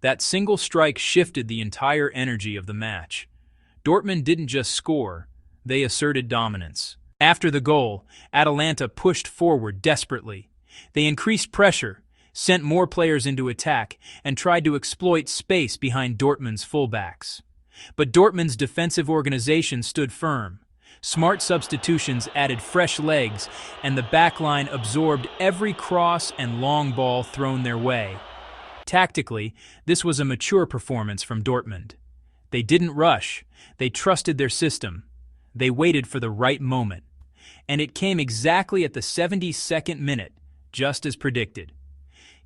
That single strike shifted the entire energy of the match. Dortmund didn't just score, they asserted dominance. After the goal, Atalanta pushed forward desperately. They increased pressure, sent more players into attack, and tried to exploit space behind Dortmund's fullbacks. But Dortmund's defensive organization stood firm. Smart substitutions added fresh legs, and the backline absorbed every cross and long ball thrown their way. Tactically, this was a mature performance from Dortmund. They didn't rush, they trusted their system. They waited for the right moment. And it came exactly at the 72nd minute, just as predicted.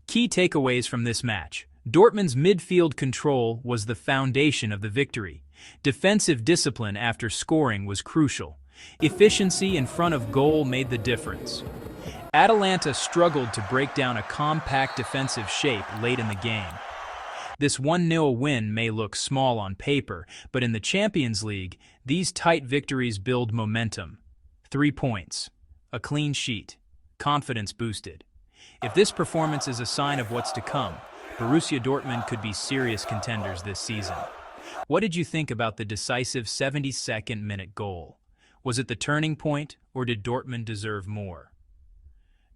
Key takeaways from this match. Dortmund's midfield control was the foundation of the victory. Defensive discipline after scoring was crucial. Efficiency in front of goal made the difference. Atalanta struggled to break down a compact defensive shape late in the game. This 1-0 win may look small on paper, but in the Champions League, these tight victories build momentum. 3 points, a clean sheet, confidence boosted. If this performance is a sign of what's to come, Borussia Dortmund could be serious contenders this season. What did you think about the decisive 72nd minute goal? Was it the turning point, or did Dortmund deserve more?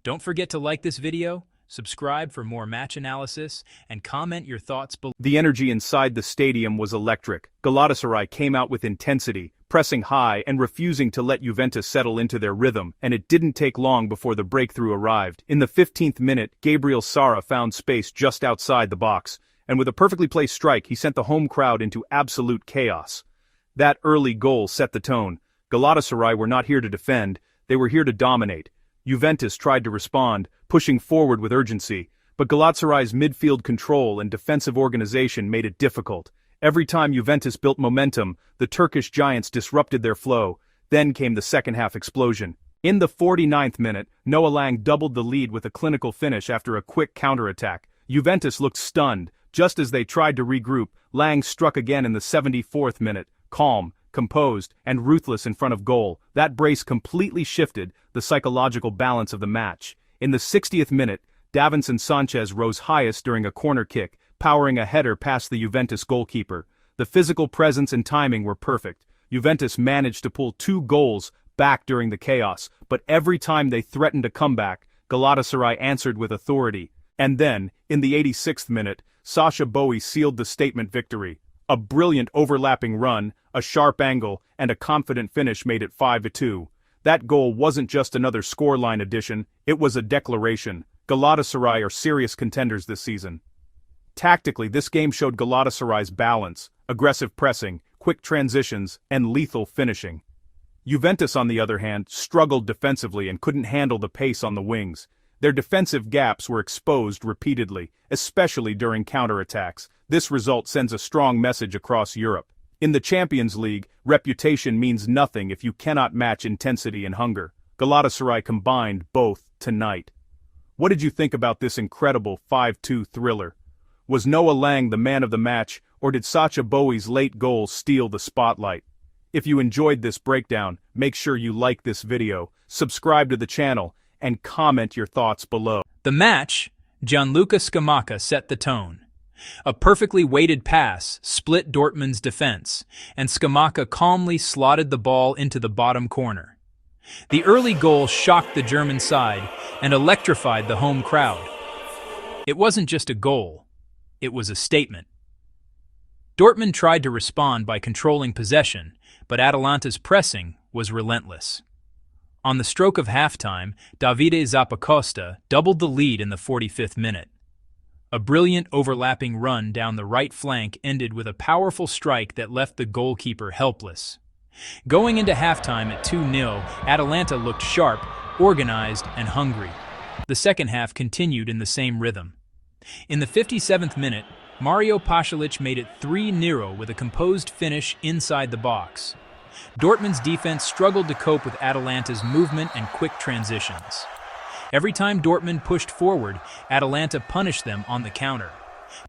Don't forget to like this video, subscribe for more match analysis, and comment your thoughts below. The energy inside the stadium was electric. Galatasaray came out with intensity, pressing high and refusing to let Juventus settle into their rhythm, and it didn't take long before the breakthrough arrived. In the 15th minute, Gabriel Sara found space just outside the box, and with a perfectly placed strike, he sent the home crowd into absolute chaos. That early goal set the tone. Galatasaray were not here to defend, they were here to dominate. Juventus tried to respond, pushing forward with urgency, but Galatasaray's midfield control and defensive organization made it difficult. Every time Juventus built momentum, the Turkish giants disrupted their flow. Then came the second-half explosion. In the 49th minute, Noah Lang doubled the lead with a clinical finish after a quick counterattack. Juventus looked stunned. Just as they tried to regroup, Lang struck again in the 74th minute, calm, composed, and ruthless in front of goal. That brace completely shifted the psychological balance of the match. In the 60th minute, Davinson Sanchez rose highest during a corner kick, powering a header past the Juventus goalkeeper. The physical presence and timing were perfect. Juventus managed to pull 2 goals back during the chaos, but every time they threatened a comeback, Galatasaray answered with authority. And then, in the 86th minute, Sacha Boey sealed the statement victory. A brilliant overlapping run, a sharp angle, and a confident finish made it 5-2. That goal wasn't just another scoreline addition, it was a declaration. Galatasaray are serious contenders this season. Tactically, this game showed Galatasaray's balance, aggressive pressing, quick transitions, and lethal finishing. Juventus, on the other hand, struggled defensively and couldn't handle the pace on the wings. Their defensive gaps were exposed repeatedly, especially during counterattacks. This result sends a strong message across Europe. In the Champions League, reputation means nothing if you cannot match intensity and hunger. Galatasaray combined both tonight. What did you think about this incredible 5-2 thriller? Was Noah Lang the man of the match, or did Sacha Boey's late goal steal the spotlight? If you enjoyed this breakdown, make sure you like this video, subscribe to the channel, and comment your thoughts below. The match, Gianluca Scamacca set the tone. A perfectly weighted pass split Dortmund's defense, and Scamacca calmly slotted the ball into the bottom corner. The early goal shocked the German side and electrified the home crowd. It wasn't just a goal, it was a statement. Dortmund tried to respond by controlling possession, but Atalanta's pressing was relentless. On the stroke of halftime, Davide Zappacosta doubled the lead in the 45th minute. A brilliant overlapping run down the right flank ended with a powerful strike that left the goalkeeper helpless. Going into halftime at 2-0, Atalanta looked sharp, organized, and hungry. The second half continued in the same rhythm. In the 57th minute, Mario Pasalic made it 3-0 with a composed finish inside the box. Dortmund's defense struggled to cope with Atalanta's movement and quick transitions. Every time Dortmund pushed forward, Atalanta punished them on the counter.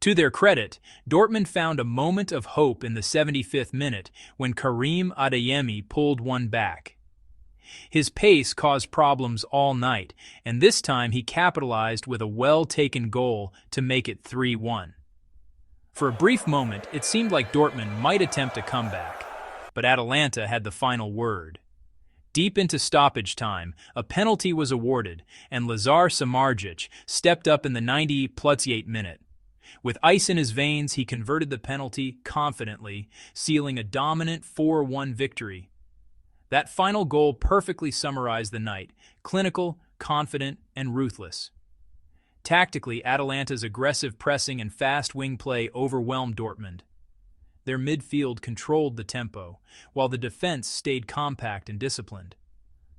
To their credit, Dortmund found a moment of hope in the 75th minute when Karim Adeyemi pulled one back. His pace caused problems all night, and this time he capitalized with a well-taken goal to make it 3-1. For a brief moment, it seemed like Dortmund might attempt a comeback, but Atalanta had the final word. Deep into stoppage time, a penalty was awarded, and Lazar Samardzic stepped up in the 90th minute. With ice in his veins, he converted the penalty confidently, sealing a dominant 4-1 victory. That final goal perfectly summarized the night: clinical, confident, and ruthless. Tactically, Atalanta's aggressive pressing and fast wing play overwhelmed Dortmund. Their midfield controlled the tempo, while the defense stayed compact and disciplined.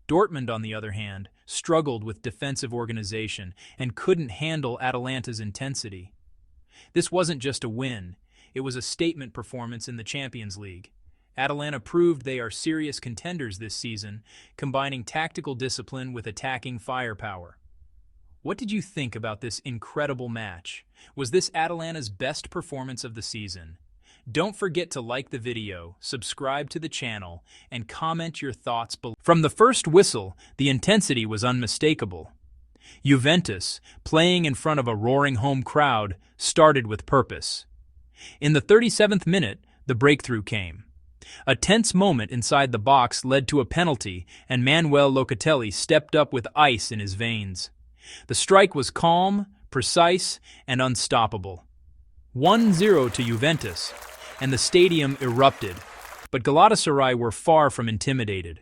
Dortmund, on the other hand, struggled with defensive organization and couldn't handle Atalanta's intensity. This wasn't just a win, it was a statement performance in the Champions League. Atalanta proved they are serious contenders this season, combining tactical discipline with attacking firepower. What did you think about this incredible match? Was this Atalanta's best performance of the season? Don't forget to like the video, subscribe to the channel, and comment your thoughts below. From the first whistle, the intensity was unmistakable. Juventus, playing in front of a roaring home crowd, started with purpose. In the 37th minute, the breakthrough came. A tense moment inside the box led to a penalty, and Manuel Locatelli stepped up with ice in his veins. The strike was calm, precise, and unstoppable. 1-0 to Juventus, and the stadium erupted. But Galatasaray were far from intimidated.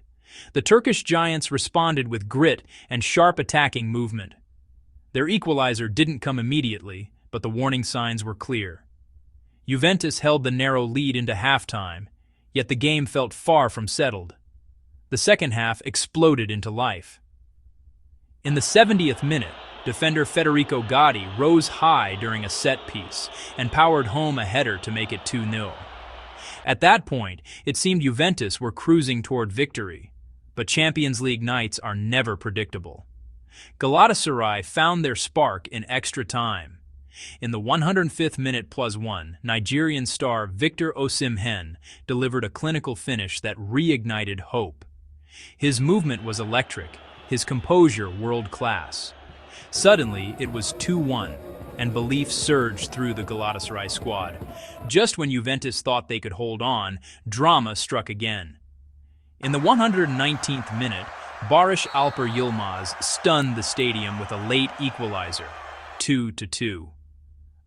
The Turkish giants responded with grit and sharp attacking movement. Their equalizer didn't come immediately, but the warning signs were clear. Juventus held the narrow lead into halftime, yet the game felt far from settled. The second half exploded into life. In the 70th minute, defender Federico Gotti rose high during a set piece and powered home a header to make it 2-0. At that point, it seemed Juventus were cruising toward victory, but Champions League nights are never predictable. Galatasaray found their spark in extra time. In the 105th minute +1, Nigerian star Victor Osimhen delivered a clinical finish that reignited hope. His movement was electric, his composure world-class. Suddenly, it was 2-1, and belief surged through the Galatasaray squad. Just when Juventus thought they could hold on, drama struck again. In the 119th minute, Barış Alper Yılmaz stunned the stadium with a late equalizer, 2-2.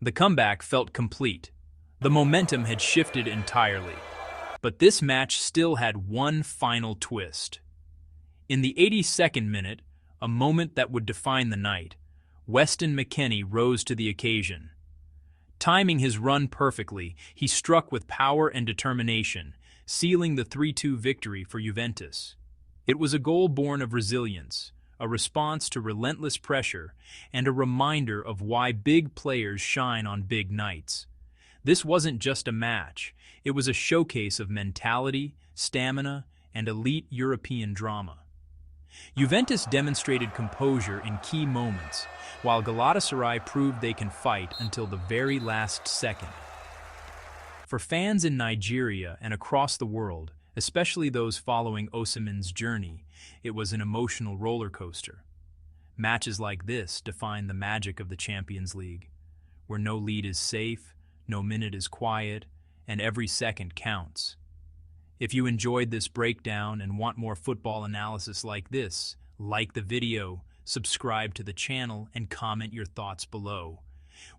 The comeback felt complete. The momentum had shifted entirely. But this match still had one final twist. In the 82nd minute, a moment that would define the night, Weston McKennie rose to the occasion. Timing his run perfectly, he struck with power and determination, sealing the 3-2 victory for Juventus. It was a goal born of resilience, a response to relentless pressure, and a reminder of why big players shine on big nights. This wasn't just a match, it was a showcase of mentality, stamina, and elite European drama. Juventus demonstrated composure in key moments, while Galatasaray proved they can fight until the very last second. For fans in Nigeria and across the world, especially those following Osimhen's journey, it was an emotional roller coaster. Matches like this define the magic of the Champions League, where no lead is safe, no minute is quiet, and every second counts. If you enjoyed this breakdown and want more football analysis like this, like the video, subscribe to the channel, and comment your thoughts below.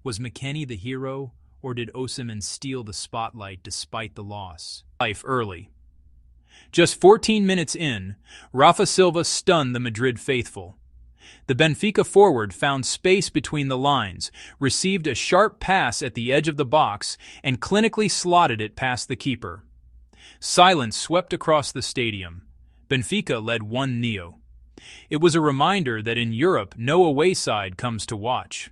Was McKennie the hero, or did Osimhen steal the spotlight despite the loss? Life early. Just 14 minutes in, Rafa Silva stunned the Madrid faithful. The Benfica forward found space between the lines, received a sharp pass at the edge of the box, and clinically slotted it past the keeper. Silence swept across the stadium. Benfica led 1-0. It was a reminder that in Europe, no away side comes to watch.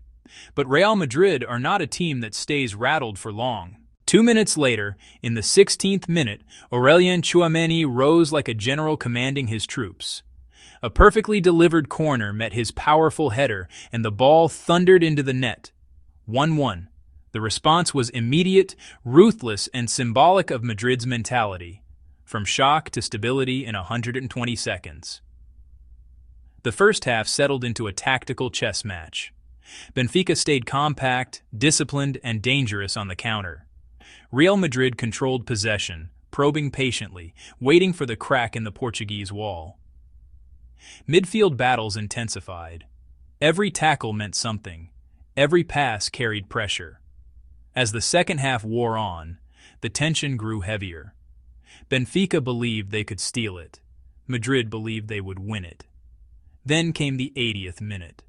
But Real Madrid are not a team that stays rattled for long. 2 minutes later, in the 16th minute, Aurelien Tchouameni rose like a general commanding his troops. A perfectly delivered corner met his powerful header, and the ball thundered into the net. 1-1. The response was immediate, ruthless, and symbolic of Madrid's mentality, from shock to stability in 120 seconds. The first half settled into a tactical chess match. Benfica stayed compact, disciplined, and dangerous on the counter. Real Madrid controlled possession, probing patiently, waiting for the crack in the Portuguese wall. Midfield battles intensified. Every tackle meant something. Every pass carried pressure. As the second half wore on, the tension grew heavier. Benfica believed they could steal it. Madrid believed they would win it. Then came the 80th minute.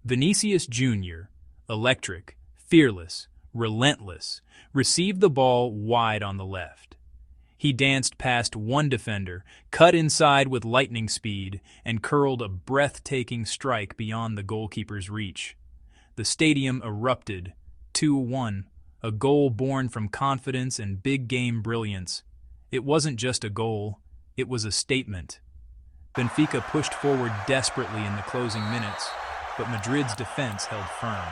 Vinicius Jr., electric, fearless, relentless, received the ball wide on the left. He danced past one defender, cut inside with lightning speed, and curled a breathtaking strike beyond the goalkeeper's reach. The stadium erupted. 2-1, a goal born from confidence and big-game brilliance. It wasn't just a goal, it was a statement. Benfica pushed forward desperately in the closing minutes, but Madrid's defense held firm.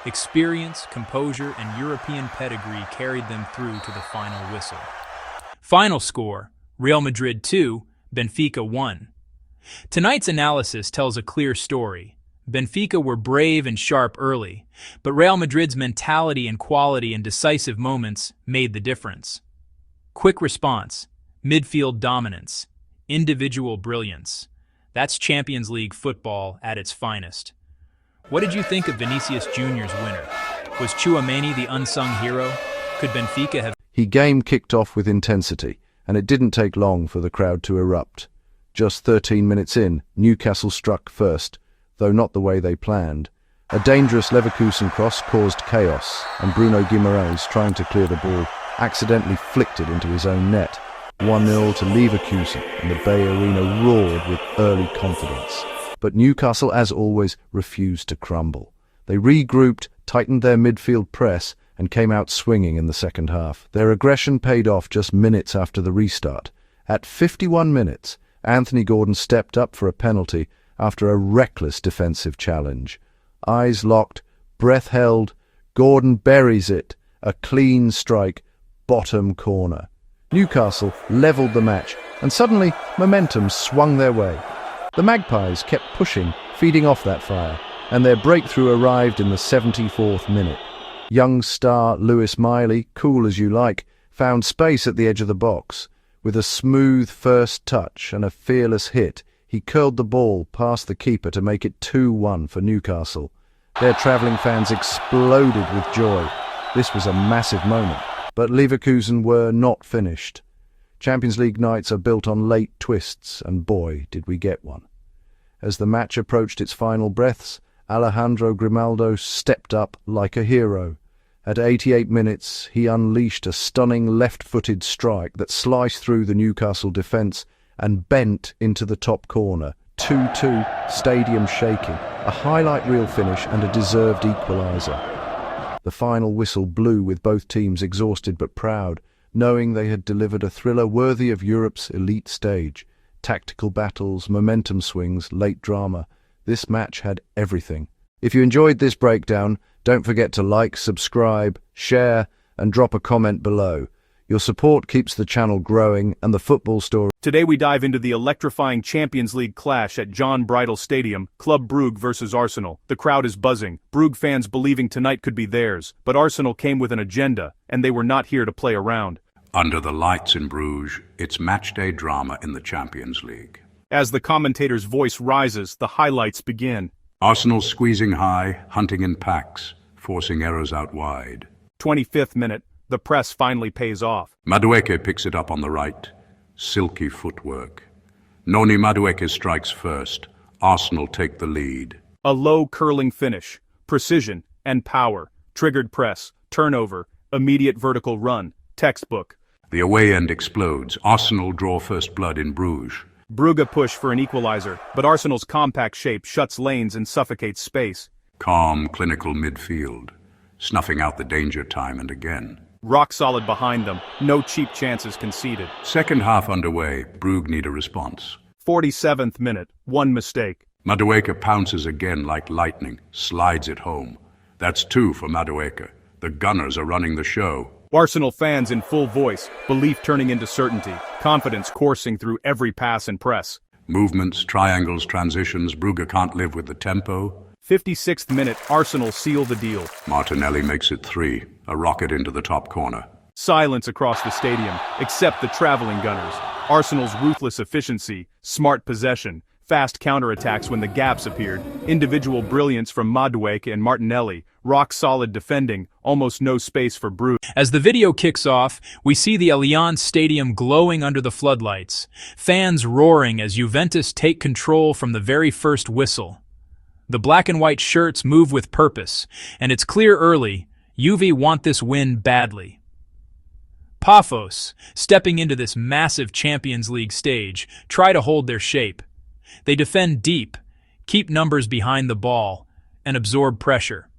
Experience, composure, and European pedigree carried them through to the final whistle. Final score, Real Madrid 2, Benfica 1. Tonight's analysis tells a clear story. Benfica were brave and sharp early, but Real Madrid's mentality and quality in decisive moments made the difference. Quick response, midfield dominance, individual brilliance. That's Champions League football at its finest. What did you think of Vinicius Jr.'s winner? Was Tchouaméni the unsung hero? Could Benfica have... He game kicked off with intensity, and it didn't take long for the crowd to erupt. Just 13 minutes in, Newcastle struck first, though not the way they planned. A dangerous Leverkusen cross caused chaos, and Bruno Guimaraes, trying to clear the ball, accidentally flicked it into his own net. 1-0 to Leverkusen, and the Bay Arena roared with early confidence. But Newcastle, as always, refused to crumble. They regrouped, tightened their midfield press, and came out swinging in the second half. Their aggression paid off just minutes after the restart. At 51 minutes, Anthony Gordon stepped up for a penalty after a reckless defensive challenge. Eyes locked, breath held, Gordon buries it, a clean strike, bottom corner. Newcastle levelled the match, and suddenly momentum swung their way. The Magpies kept pushing, feeding off that fire, and their breakthrough arrived in the 74th minute. Young star Lewis Miley, cool as you like, found space at the edge of the box. With a smooth first touch and a fearless hit, he curled the ball past the keeper to make it 2-1 for Newcastle. Their travelling fans exploded with joy. This was a massive moment, but Leverkusen were not finished. Champions League nights are built on late twists, and boy, did we get one. As the match approached its final breaths, Alejandro Grimaldo stepped up like a hero. At 88 minutes, he unleashed a stunning left-footed strike that sliced through the Newcastle defence and bent into the top corner. 2-2, stadium shaking, a highlight reel finish and a deserved equaliser. The final whistle blew with both teams exhausted but proud, knowing they had delivered a thriller worthy of Europe's elite stage. Tactical battles, momentum swings, late drama. This match had everything. If you enjoyed this breakdown, don't forget to like, subscribe, share, and drop a comment below. Your support keeps the channel growing and the football story. Today we dive into the electrifying Champions League clash at John Bridle Stadium, Club Brugge versus Arsenal. The crowd is buzzing, Brugge fans believing tonight could be theirs, but Arsenal came with an agenda, and they were not here to play around. Under the lights in Bruges, it's matchday drama in the Champions League. As the commentator's voice rises, the highlights begin. Arsenal squeezing high, hunting in packs, forcing errors out wide. 25th minute, the press finally pays off. Madueke picks it up on the right. Silky footwork. Noni Madueke strikes first. Arsenal take the lead. A low curling finish, precision and power, triggered press, turnover, immediate vertical run, textbook. The away end explodes. Arsenal draw first blood in Bruges. Brugge push for an equalizer, but Arsenal's compact shape shuts lanes and suffocates space. Calm, clinical midfield, snuffing out the danger time and again. Rock solid behind them, no cheap chances conceded. Second half underway, Brugge need a response. 47th minute, one mistake. Madueke pounces again like lightning, slides it home. That's 2 for Madueke. The Gunners are running the show. Arsenal fans in full voice, belief turning into certainty, confidence coursing through every pass and press. Movements, triangles, transitions, Brugge can't live with the tempo. 56th minute, Arsenal seal the deal. Martinelli makes it 3, a rocket into the top corner. Silence across the stadium, except the traveling Gunners. Arsenal's ruthless efficiency, smart possession, fast counterattacks when the gaps appeared, individual brilliance from Madueke and Martinelli, rock-solid defending, almost no space for Brugge. As the video kicks off, we see the Allianz Stadium glowing under the floodlights, fans roaring as Juventus take control from the very first whistle. The black and white shirts move with purpose, and it's clear early, Juve want this win badly. Paphos, stepping into this massive Champions League stage, try to hold their shape. They defend deep, keep numbers behind the ball, and absorb pressure.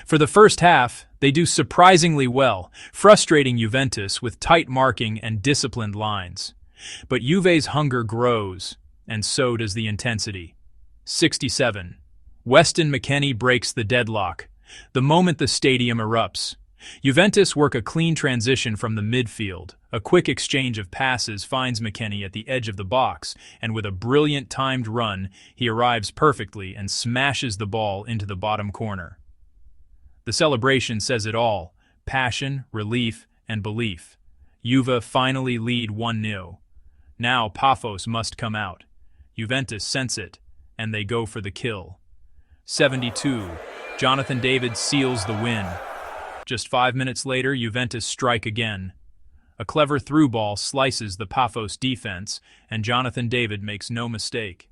For the first half, they do surprisingly well, frustrating Juventus with tight marking and disciplined lines. But Juve's hunger grows, and so does the intensity. 67. Weston McKennie breaks the deadlock. The moment the stadium erupts, Juventus work a clean transition from the midfield. A quick exchange of passes finds McKennie at the edge of the box, and with a brilliant timed run, he arrives perfectly and smashes the ball into the bottom corner. The celebration says it all: passion, relief, and belief. Juve finally lead 1-0. Now Paphos must come out. Juventus sense it, and they go for the kill. 72. Jonathan David seals the win. Just 5 minutes later, Juventus strike again. A clever through ball slices the Paphos defense, and Jonathan David makes no mistake.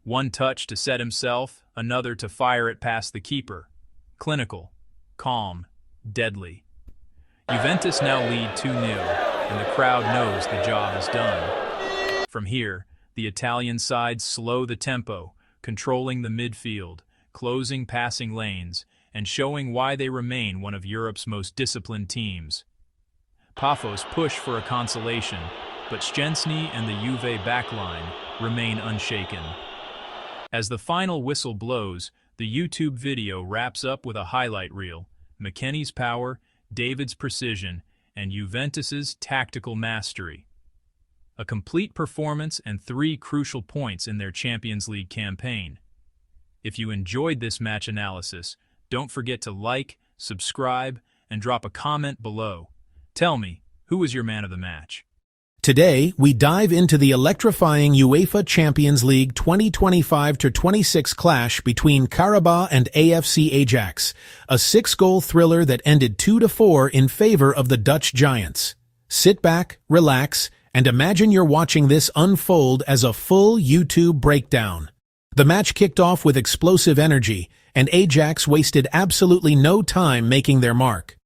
One touch to set himself, another to fire it past the keeper. Clinical, calm, deadly. Juventus now lead 2-0, and the crowd knows the job is done. From here, the Italian side slow the tempo, controlling the midfield, closing passing lanes, and showing why they remain one of Europe's most disciplined teams. Paphos push for a consolation, but Szczęsny and the Juve backline remain unshaken. As the final whistle blows, the YouTube video wraps up with a highlight reel: McKennie's power, David's precision, and Juventus's tactical mastery. A complete performance and 3 crucial points in their Champions League campaign. If you enjoyed this match analysis, don't forget to like, subscribe, and drop a comment below. Tell me, who was your man of the match? Today, we dive into the electrifying UEFA Champions League 2025-26 clash between Qarabağ and AFC Ajax, a 6-goal thriller that ended 2-4 in favor of the Dutch Giants. Sit back, relax, and imagine you're watching this unfold as a full YouTube breakdown. The match kicked off with explosive energy, and Ajax wasted absolutely no time making their mark.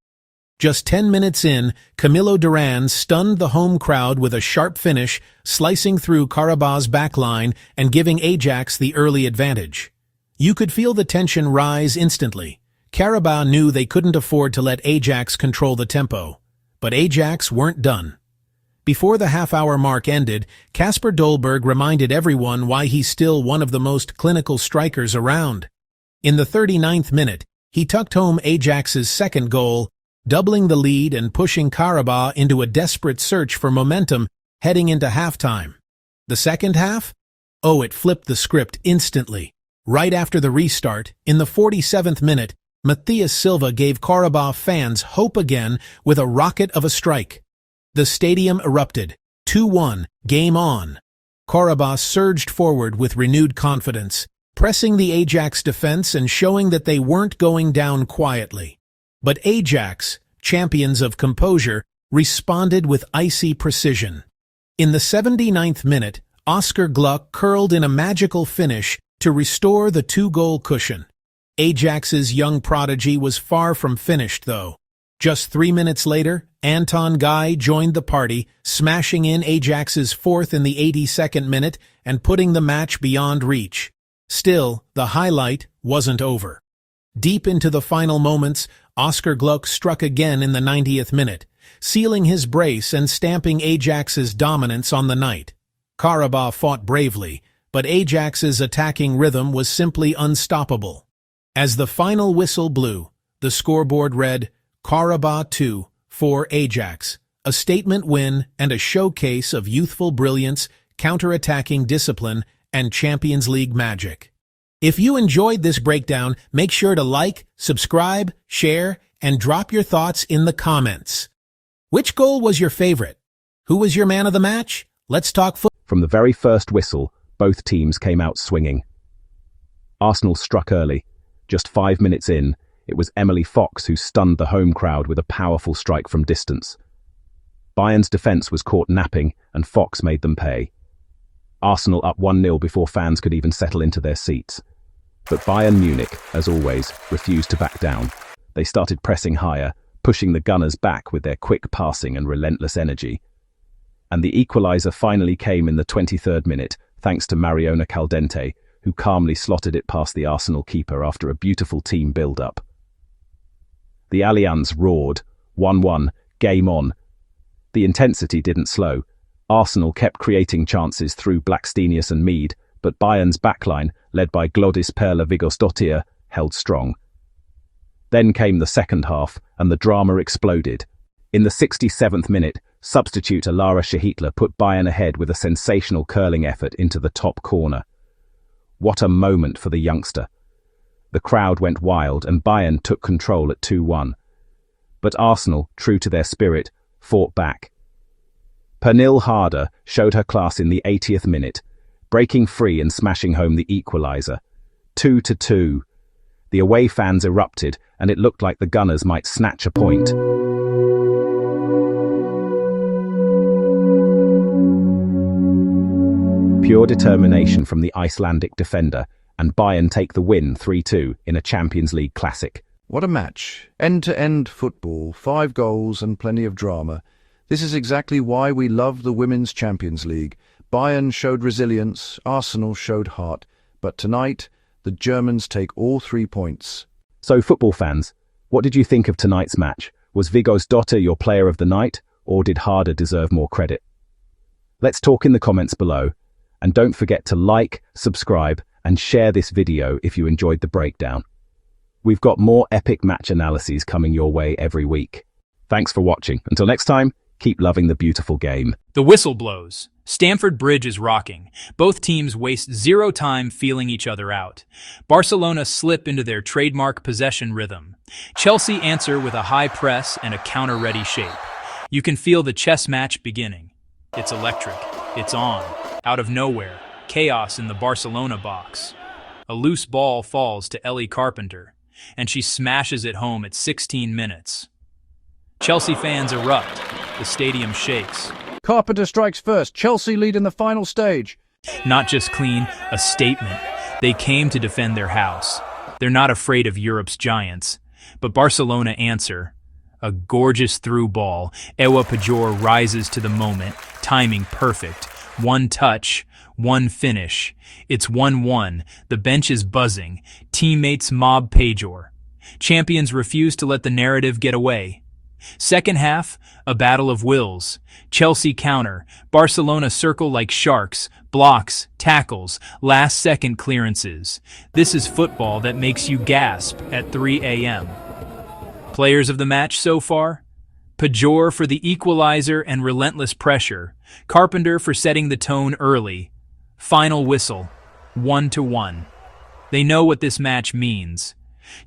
Just 10 minutes in, Camilo Duran stunned the home crowd with a sharp finish, slicing through Qarabağ's backline and giving Ajax the early advantage. You could feel the tension rise instantly. Qarabağ knew they couldn't afford to let Ajax control the tempo. But Ajax weren't done. Before the half-hour mark ended, Kasper Dolberg reminded everyone why he's still one of the most clinical strikers around. In the 39th minute, he tucked home Ajax's second goal, doubling the lead and pushing Qarabağ into a desperate search for momentum heading into halftime. The second half? Oh, it flipped the script instantly. Right after the restart, in the 47th minute, Matthias Silva gave Qarabağ fans hope again with a rocket of a strike. The stadium erupted. 2-1, game on. Qarabağ surged forward with renewed confidence, pressing the Ajax defense and showing that they weren't going down quietly. But Ajax, champions of composure, responded with icy precision. In the 79th minute, Oscar Gluck curled in a magical finish to restore the 2-goal cushion. Ajax's young prodigy was far from finished, though. Just 3 minutes later, Anton Guy joined the party, smashing in Ajax's 4th in the 82nd minute and putting the match beyond reach. Still, the highlight wasn't over. Deep into the final moments, Oscar Gluck struck again in the 90th minute, sealing his brace and stamping Ajax's dominance on the night. Qarabağ fought bravely, but Ajax's attacking rhythm was simply unstoppable. As the final whistle blew, the scoreboard read, Qarabağ 2 for Ajax, a statement win and a showcase of youthful brilliance, counter-attacking discipline, and Champions League magic. If you enjoyed this breakdown, make sure to like, subscribe, share, and drop your thoughts in the comments. Which goal was your favorite? Who was your man of the match? Let's talk football. From the very first whistle, both teams came out swinging. Arsenal struck early. Just 5 minutes in, it was Emily Fox who stunned the home crowd with a powerful strike from distance. Bayern's defence was caught napping, and Fox made them pay. Arsenal up 1-0 before fans could even settle into their seats. But Bayern Munich, as always, refused to back down. They started pressing higher, pushing the Gunners back with their quick passing and relentless energy. And the equaliser finally came in the 23rd minute, thanks to Mariona Caldente, who calmly slotted it past the Arsenal keeper after a beautiful team build-up. The Allianz roared. 1-1, game on. The intensity didn't slow. Arsenal kept creating chances through Blackstenius and Mead, but Bayern's backline, led by Glodis Perla Vigosdottir, held strong. Then came the second half, and the drama exploded. In the 67th minute, substitute Alara Shahitler put Bayern ahead with a sensational curling effort into the top corner. What a moment for the youngster. The crowd went wild and Bayern took control at 2-1. But Arsenal, true to their spirit, fought back. Pernille Harder showed her class in the 80th minute, breaking free and smashing home the equaliser. 2-2. The away fans erupted, and it looked like the Gunners might snatch a point. Pure determination from the Icelandic defender, and Bayern take the win 3-2 in a Champions League classic. What a match. End-to-end football, 5 goals and plenty of drama. This is exactly why we love the Women's Champions League. Bayern showed resilience, Arsenal showed heart. But tonight, the Germans take all 3 points. So, football fans, what did you think of tonight's match? Was Vigosdottir your player of the night, or did Harder deserve more credit? Let's talk in the comments below. And don't forget to like, subscribe, and share this video if you enjoyed the breakdown. We've got more epic match analyses coming your way every week. Thanks for watching. Until next time, keep loving the beautiful game. The whistle blows. Stamford Bridge is rocking. Both teams waste zero time feeling each other out. Barcelona slip into their trademark possession rhythm. Chelsea answer with a high press and a counter-ready shape. You can feel the chess match beginning. It's electric. It's on. Out of nowhere, chaos in the Barcelona box. A loose ball falls to Ellie Carpenter, and she smashes it home at 16 minutes. Chelsea fans erupt. The stadium shakes. Carpenter strikes first. Chelsea lead in the final stage. Not just clean, a statement. They came to defend their house. They're not afraid of Europe's giants. But Barcelona answer. A gorgeous through ball. Ewa Pajor rises to the moment, timing perfect. One touch, one finish. It's 1-1. The bench is buzzing. Teammates mob Pajor. Champions refuse to let the narrative get away. Second half, a battle of wills. Chelsea counter. Barcelona circle like sharks. Blocks, tackles, last-second clearances. This is football that makes you gasp at 3 a.m. Players of the match so far? Pajor for the equalizer and relentless pressure. Carpenter for setting the tone early. Final whistle. 1-1. They know what this match means.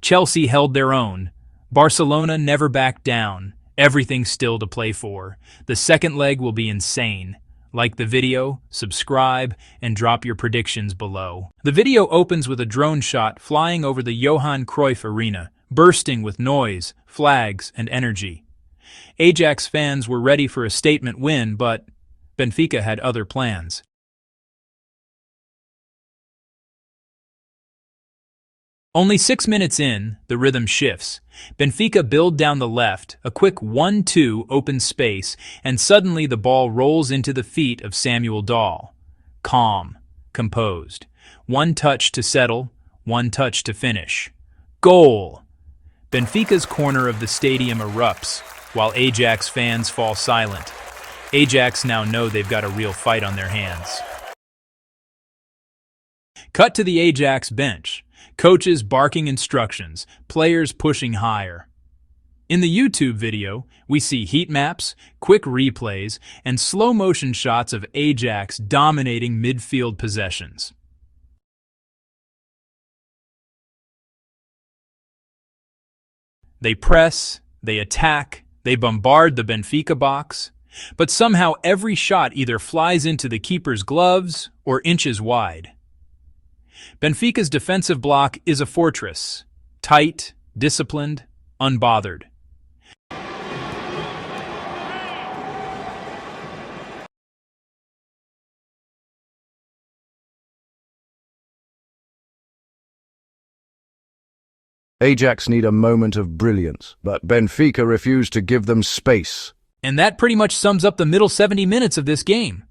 Chelsea held their own. Barcelona never backed down. Everything still to play for. The second leg will be insane. Like the video, subscribe, and drop your predictions below. The video opens with a drone shot flying over the Johan Cruyff Arena, bursting with noise, flags, and energy. Ajax fans were ready for a statement win, but Benfica had other plans. Only 6 minutes in, the rhythm shifts. Benfica build down the left, a quick 1-2 open space, and suddenly the ball rolls into the feet of Samuel Dahl. Calm, composed. One touch to settle, one touch to finish. Goal! Benfica's corner of the stadium erupts, while Ajax fans fall silent. Ajax now know they've got a real fight on their hands. Cut to the Ajax bench. Coaches barking instructions, players pushing higher. In the YouTube video, we see heat maps, quick replays, and slow-motion shots of Ajax dominating midfield possessions. They press, they attack, they bombard the Benfica box, but somehow every shot either flies into the keeper's gloves or inches wide. Benfica's defensive block is a fortress, tight, disciplined, unbothered. Ajax need a moment of brilliance, but Benfica refuse to give them space. And that pretty much sums up the middle 70 minutes of this game.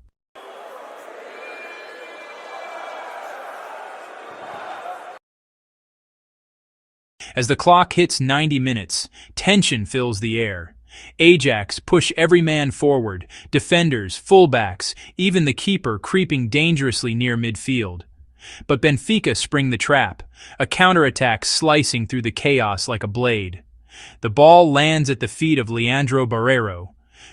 As the clock hits 90 minutes, tension fills the air. Ajax push every man forward, defenders, fullbacks, even the keeper creeping dangerously near midfield. But Benfica spring the trap, a counterattack slicing through the chaos like a blade. The ball lands at the feet of Leandro Barreiro,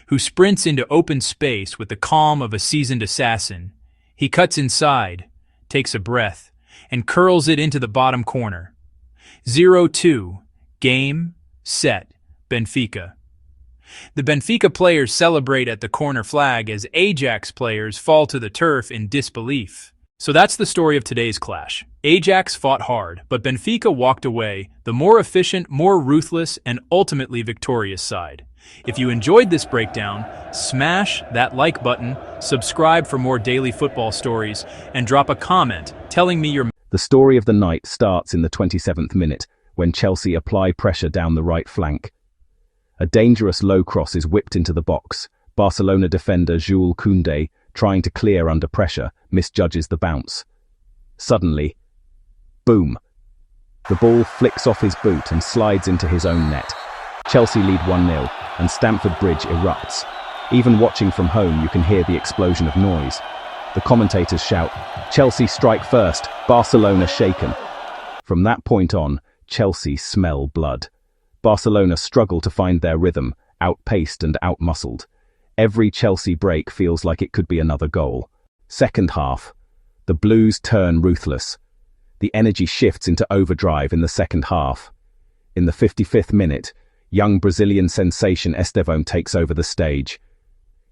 who sprints into open space with the calm of a seasoned assassin. He cuts inside, takes a breath, and curls it into the bottom corner. 0-2, game, set, Benfica. The Benfica players celebrate at the corner flag as Ajax players fall to the turf in disbelief. So that's the story of today's clash. Ajax fought hard, but Benfica walked away, the more efficient, more ruthless, and ultimately victorious side. If you enjoyed this breakdown, smash that like button, subscribe for more daily football stories, and drop a comment telling me your... The story of the night starts in the 27th minute, when Chelsea apply pressure down the right flank. A dangerous low cross is whipped into the box. Barcelona defender Jules Koundé, trying to clear under pressure, misjudges the bounce. Suddenly, boom! The ball flicks off his boot and slides into his own net. Chelsea lead 1-0, and Stamford Bridge erupts. Even watching from home, you can hear the explosion of noise. The commentators shout, "Chelsea strike first, Barcelona shaken." From that point on, Chelsea smell blood. Barcelona struggle to find their rhythm, outpaced and outmuscled. Every Chelsea break feels like it could be another goal. Second half, the Blues turn ruthless. The energy shifts into overdrive in the second half. In the 55th minute, young Brazilian sensation Estevão takes over the stage.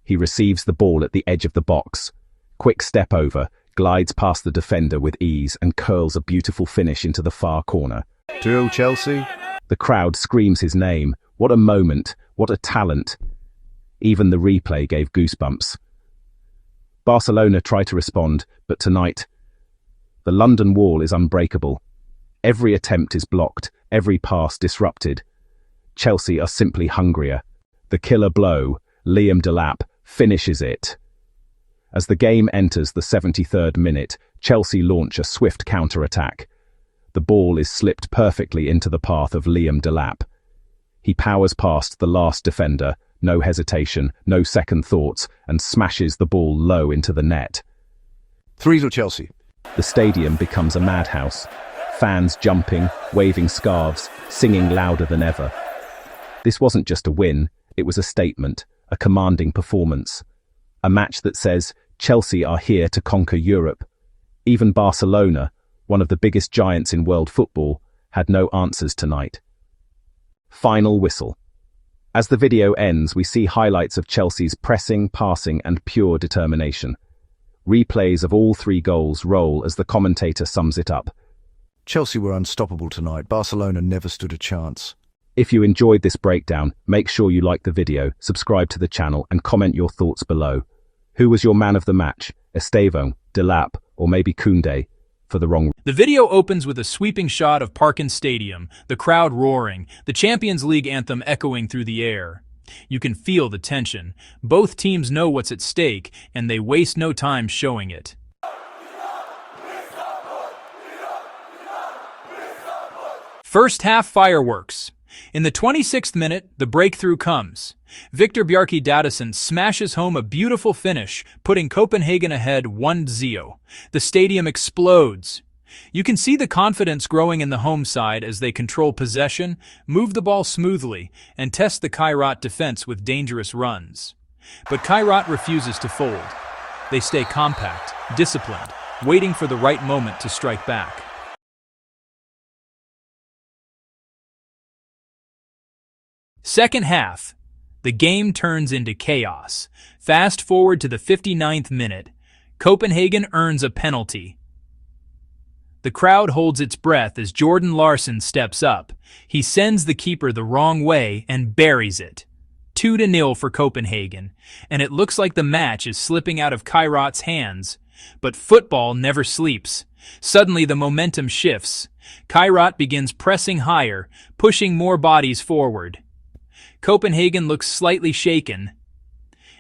He receives the ball at the edge of the box. Quick step over, glides past the defender with ease and curls a beautiful finish into the far corner. 2-0 Chelsea. The crowd screams his name. What a moment, what a talent. Even the replay gave goosebumps. Barcelona try to respond, but tonight, the London Wall is unbreakable. Every attempt is blocked, every pass disrupted. Chelsea are simply hungrier. The killer blow, Liam Delap, finishes it. As the game enters the 73rd minute, Chelsea launch a swift counter-attack. The ball is slipped perfectly into the path of Liam Delap. He powers past the last defender, no hesitation, no second thoughts, and smashes the ball low into the net. 3-0 Chelsea. The stadium becomes a madhouse. Fans jumping, waving scarves, singing louder than ever. This wasn't just a win, it was a statement, a commanding performance. A match that says, Chelsea are here to conquer Europe. Even Barcelona, one of the biggest giants in world football, had no answers tonight. Final whistle. As the video ends, we see highlights of Chelsea's pressing, passing, and pure determination. Replays of all three goals roll as the commentator sums it up. Chelsea were unstoppable tonight. Barcelona never stood a chance. If you enjoyed this breakdown, make sure you like the video, subscribe to the channel, and comment your thoughts below. Who was your man of the match? Estevão, Delap, or maybe Koundé? For the wrong... The video opens with a sweeping shot of Parken Stadium, the crowd roaring, the Champions League anthem echoing through the air. You can feel the tension. Both teams know what's at stake, and they waste no time showing it. First half fireworks. In the 26th minute, the breakthrough comes. Victor Bjarki Dadison smashes home a beautiful finish, putting Copenhagen ahead 1-0. The stadium explodes. You can see the confidence growing in the home side as they control possession, move the ball smoothly, and test the Kairat defense with dangerous runs. But Kairat refuses to fold. They stay compact, disciplined, waiting for the right moment to strike back. Second half, the game turns into chaos. Fast forward to the 59th minute, Copenhagen earns a penalty. The crowd holds its breath as Jordan Larsson steps up. He sends the keeper the wrong way and buries it. 2-0 for Copenhagen, and it looks like the match is slipping out of Kairat's hands. But football never sleeps. Suddenly the momentum shifts. Kairat begins pressing higher, pushing more bodies forward. Copenhagen looks slightly shaken.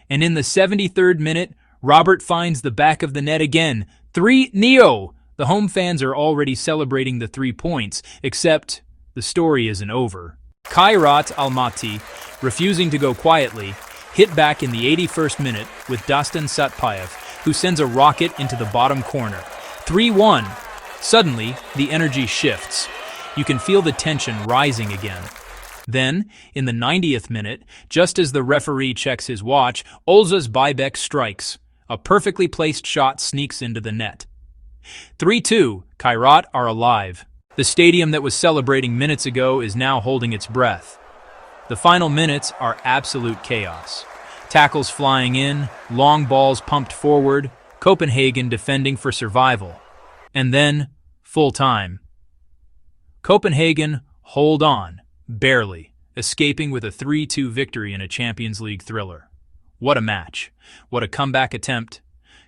And in the 73rd minute, Robert finds the back of the net again. 3-0! The home fans are already celebrating the 3 points, except the story isn't over. Kairat Almaty, refusing to go quietly, hit back in the 81st minute with Dastan Satpayev, who sends a rocket into the bottom corner. 3-1. Suddenly, the energy shifts. You can feel the tension rising again. Then, in the 90th minute, just as the referee checks his watch, Olza's Bybek strikes. A perfectly placed shot sneaks into the net. 3-2. Kairat are alive. The stadium that was celebrating minutes ago is now holding its breath. The final minutes are absolute chaos. Tackles flying in, long balls pumped forward, Copenhagen defending for survival. And then, full time. Copenhagen hold on, barely, escaping with a 3-2 victory in a Champions League thriller. What a match. What a comeback attempt.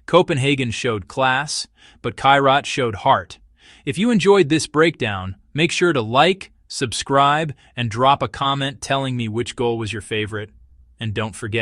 Copenhagen showed class, but Kairat showed heart. If you enjoyed this breakdown, make sure to like, subscribe, and drop a comment telling me which goal was your favorite. And don't forget,